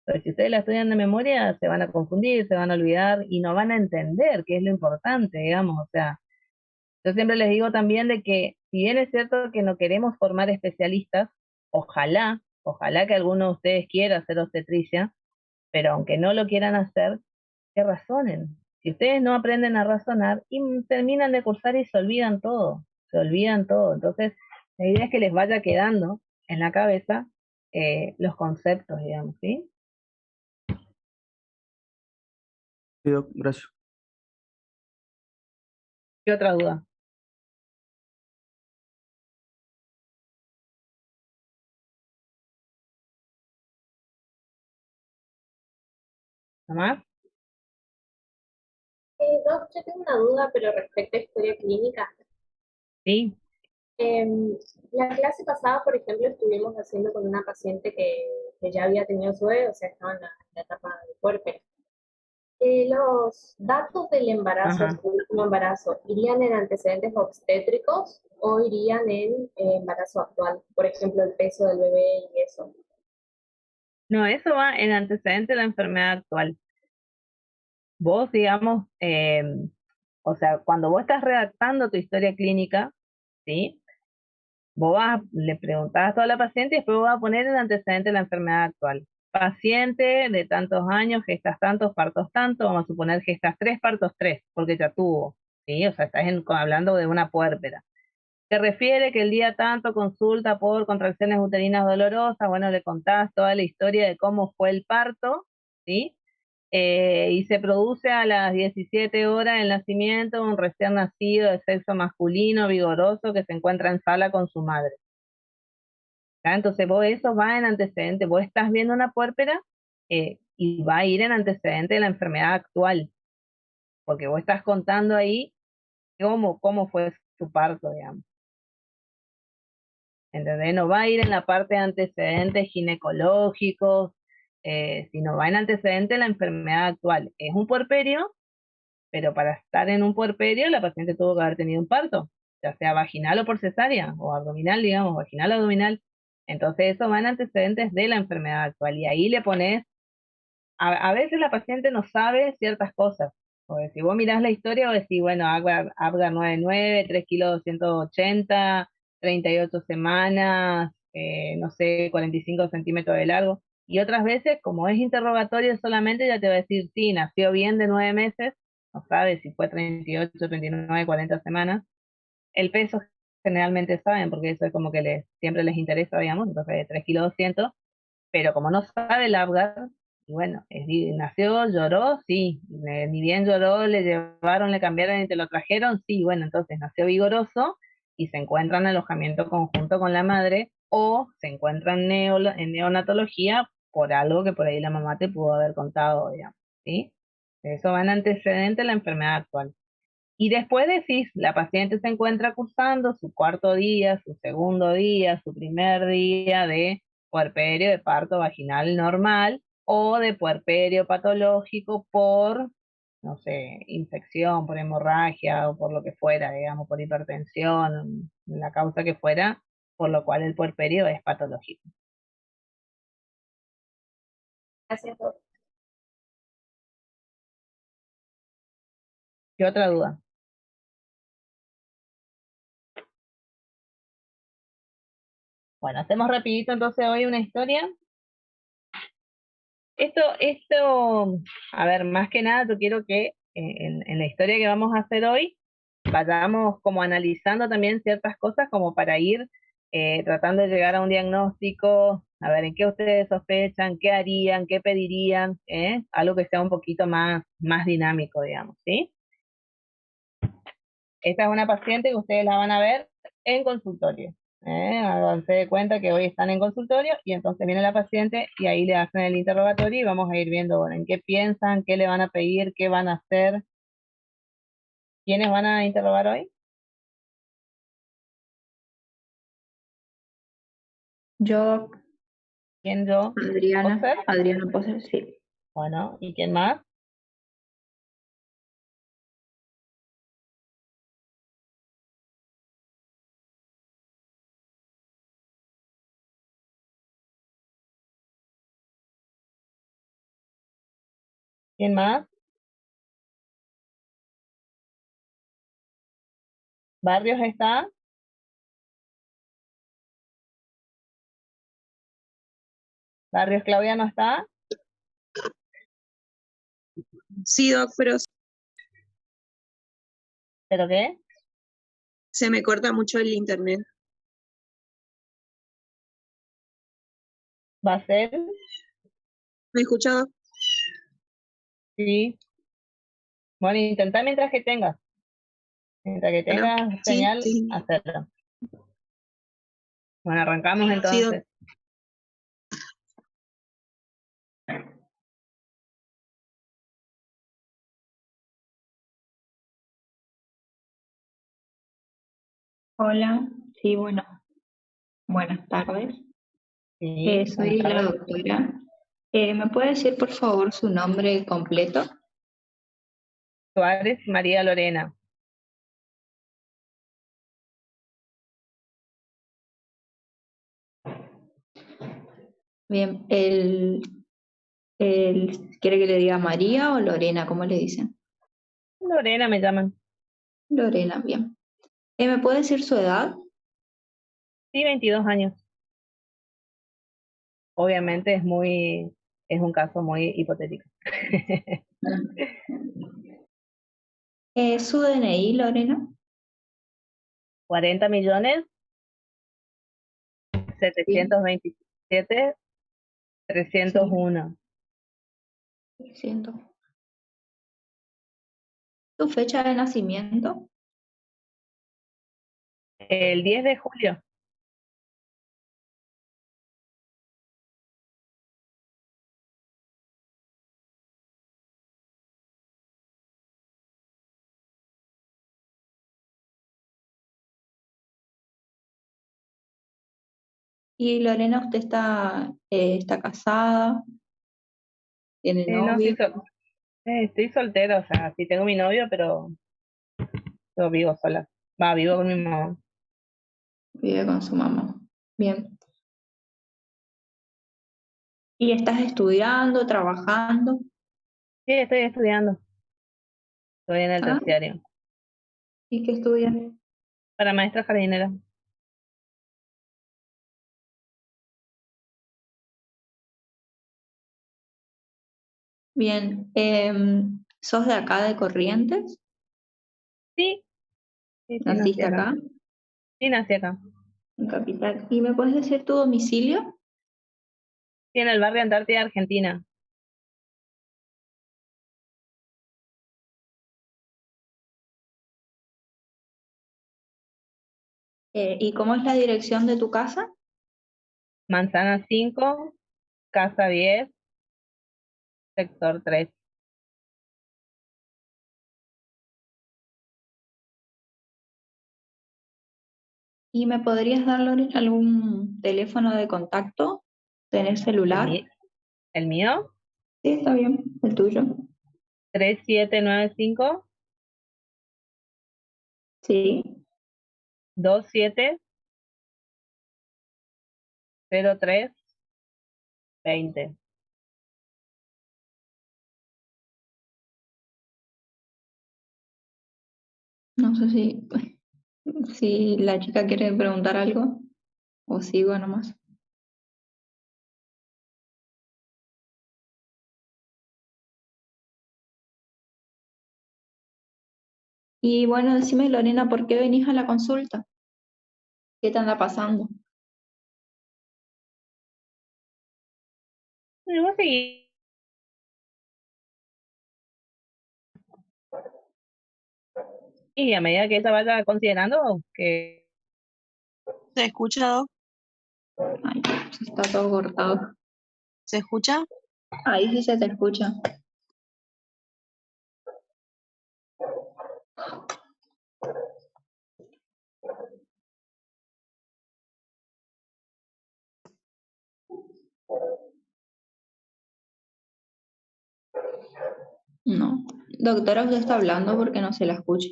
Pero si ustedes la estudian de memoria, se van a confundir, se van a olvidar y no van a entender qué es lo importante, digamos. O sea, yo siempre les digo también de que si bien es cierto que no queremos formar especialistas, ojalá que alguno de ustedes quiera hacer obstetricia, pero aunque no lo quieran hacer, que razonen. Si ustedes no aprenden a razonar, y terminan de cursar y se olvidan todo, se olvidan todo. Entonces, la idea es que les vaya quedando en la cabeza los conceptos, digamos, ¿sí? sí, Doc, gracias. ¿Qué otra duda? ¿No más? Doc, yo tengo una duda, pero respecto a historia clínica. Sí. Em, la clase pasada, por ejemplo, estuvimos haciendo con una paciente que ya había tenido su bebé, o sea, estaba en la etapa de puerperio. ¿Los datos del embarazo, Ajá. su último embarazo, irían en antecedentes obstétricos o irían en embarazo actual? Por ejemplo, el peso del bebé y eso. No, eso va en antecedente de la enfermedad actual. Vos, digamos, o sea, cuando vos estás redactando tu historia clínica, ¿sí? Le preguntás a toda la paciente y después vos vas a poner el antecedente de la enfermedad actual. Paciente de tantos años, gestas tantos, partos tantos, vamos a suponer gestas 3, partos 3, porque ya tuvo, ¿sí? O sea, estás hablando de una puérpera. Se refiere que el día tanto consulta por contracciones uterinas dolorosas, bueno, le contás toda la historia de cómo fue el parto, ¿sí? Y se produce a las 17 horas del nacimiento un recién nacido de sexo masculino, vigoroso, que se encuentra en sala con su madre. ¿Ya? Entonces vos eso va en antecedente, vos estás viendo una puérpera y va a ir en antecedente de la enfermedad actual, porque vos estás contando ahí cómo fue su parto, digamos. ¿Entendés? No va a ir en la parte de antecedentes ginecológicos, sino va en antecedente de la enfermedad actual. Es un puerperio, pero para estar en un puerperio la paciente tuvo que haber tenido un parto, ya sea vaginal o por cesárea, o abdominal, digamos, vaginal o abdominal. Entonces eso va en antecedentes de la enfermedad actual. Y ahí le pones, a veces la paciente no sabe ciertas cosas. Porque si vos mirás la historia, vos decís, bueno, Apgar 99, 3 kilos 280, 38 semanas, no sé, 45 centímetros de largo. Y otras veces, como es interrogatorio solamente, ya te va a decir, sí, nació bien de 9 meses, no sabe si fue 38, 39, 40 semanas. El peso generalmente saben, porque eso es como que siempre les interesa, digamos, entonces 3 kilos 200, pero como no sabe el Apgar, Y bueno, nació, lloró, sí, ni bien lloró, le llevaron, le cambiaron y te lo trajeron, sí, bueno, entonces nació vigoroso y se encuentra en alojamiento conjunto con la madre o se encuentra en neonatología por algo que por ahí la mamá te pudo haber contado, digamos, ¿sí? Eso va en antecedente a la enfermedad actual. Y después decís, la paciente se encuentra cursando su cuarto día, su segundo día, su primer día de puerperio de parto vaginal normal o de puerperio patológico por, no sé, infección, por hemorragia o por lo que fuera, digamos, por hipertensión, la causa que fuera, por lo cual el puerperio es patológico. Gracias, doctor. ¿Qué otra duda? Bueno, hacemos rapidito entonces hoy una historia. Esto, a ver, más que nada yo quiero que en la historia que vamos a hacer hoy vayamos como analizando también ciertas cosas como para ir tratando de llegar a un diagnóstico, a ver en qué ustedes sospechan, qué harían, qué pedirían, algo que sea un poquito más dinámico, digamos, ¿sí? Esta es una paciente que ustedes la van a ver en consultorio. Háganse de cuenta que hoy están en consultorio y entonces viene la paciente y ahí le hacen el interrogatorio y vamos a ir viendo, bueno, en qué piensan, qué le van a pedir, qué van a hacer. ¿Quiénes van a interrogar hoy? Yo, ¿Quién, yo? ¿Poser? Adriana Poser, sí. Bueno, ¿y quién más? ¿Quién más? ¿Barrios está? ¿Barrios Claudia no está? Sí, Doc, pero ¿Pero qué? se me corta mucho el internet. ¿Va a ser? ¿Me escucha, Doc? Sí. Bueno, intentá mientras que tengas. Mientras que Bueno, tengas sí, señal, sí, hacerlo. Bueno, arrancamos sí, Doc. entonces. Hola, sí, bueno, buenas tardes. Sí, Soy buenas la tardes. doctora. ¿Me puede decir por favor su nombre completo? Suárez María Lorena. Bien, ¿quiere que le diga María o Lorena? ¿Cómo le dicen? Lorena me llaman. Lorena, bien. ¿Me puede decir su edad? Sí, 22 años. Obviamente es un caso muy hipotético. ¿Su DNI, Lorena? 40 millones, Sí, 727, sí, 301. siento. ¿Su fecha de nacimiento? El 10 de julio. Y Lorena, ¿usted está casada? ¿Tiene No, sí, novio? estoy soltera, o sea, sí tengo mi novio, pero yo vivo sola. Vivo con mi mamá. Vive con su mamá. Bien. ¿Y estás estudiando, trabajando? Sí, estoy estudiando. Estoy en el ¿Ah? terciario. ¿Y qué estudias? Para maestra jardinera. Bien. ¿Sos de acá de Corrientes? Sí, sí, sí, nací ¿Naciste acá. acá, Sí, nací acá. en Capital? ¿Y me puedes decir tu domicilio? Sí, en el barrio Antártida, Argentina. ¿Y cómo es la dirección de tu casa? Manzana 5, casa 10, sector 3. ¿Y me podrías dar, Lore, algún teléfono de contacto? ¿Tenés ¿El, celular? mi- el mío? Sí, está bien, el tuyo. 3795 Sí, 27 03 20. no sé si la chica quiere preguntar algo o sigo nomás. Y bueno, decime, Lorena, ¿por qué venís a la consulta? ¿Qué te anda pasando? Y vos seguís. Y a medida que ella vaya considerando que ¿Se escucha, Doc? Ay, se está todo cortado. ¿Se escucha? Ahí sí se te escucha. No. Doctora, usted está hablando porque no se la escucha.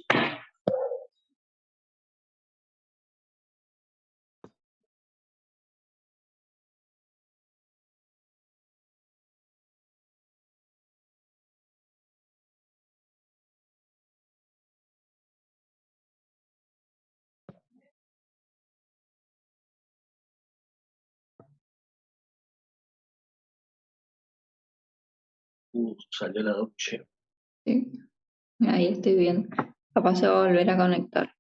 Salió la noche. Sí, ahí estoy bien. Capaz se va a volver a conectar.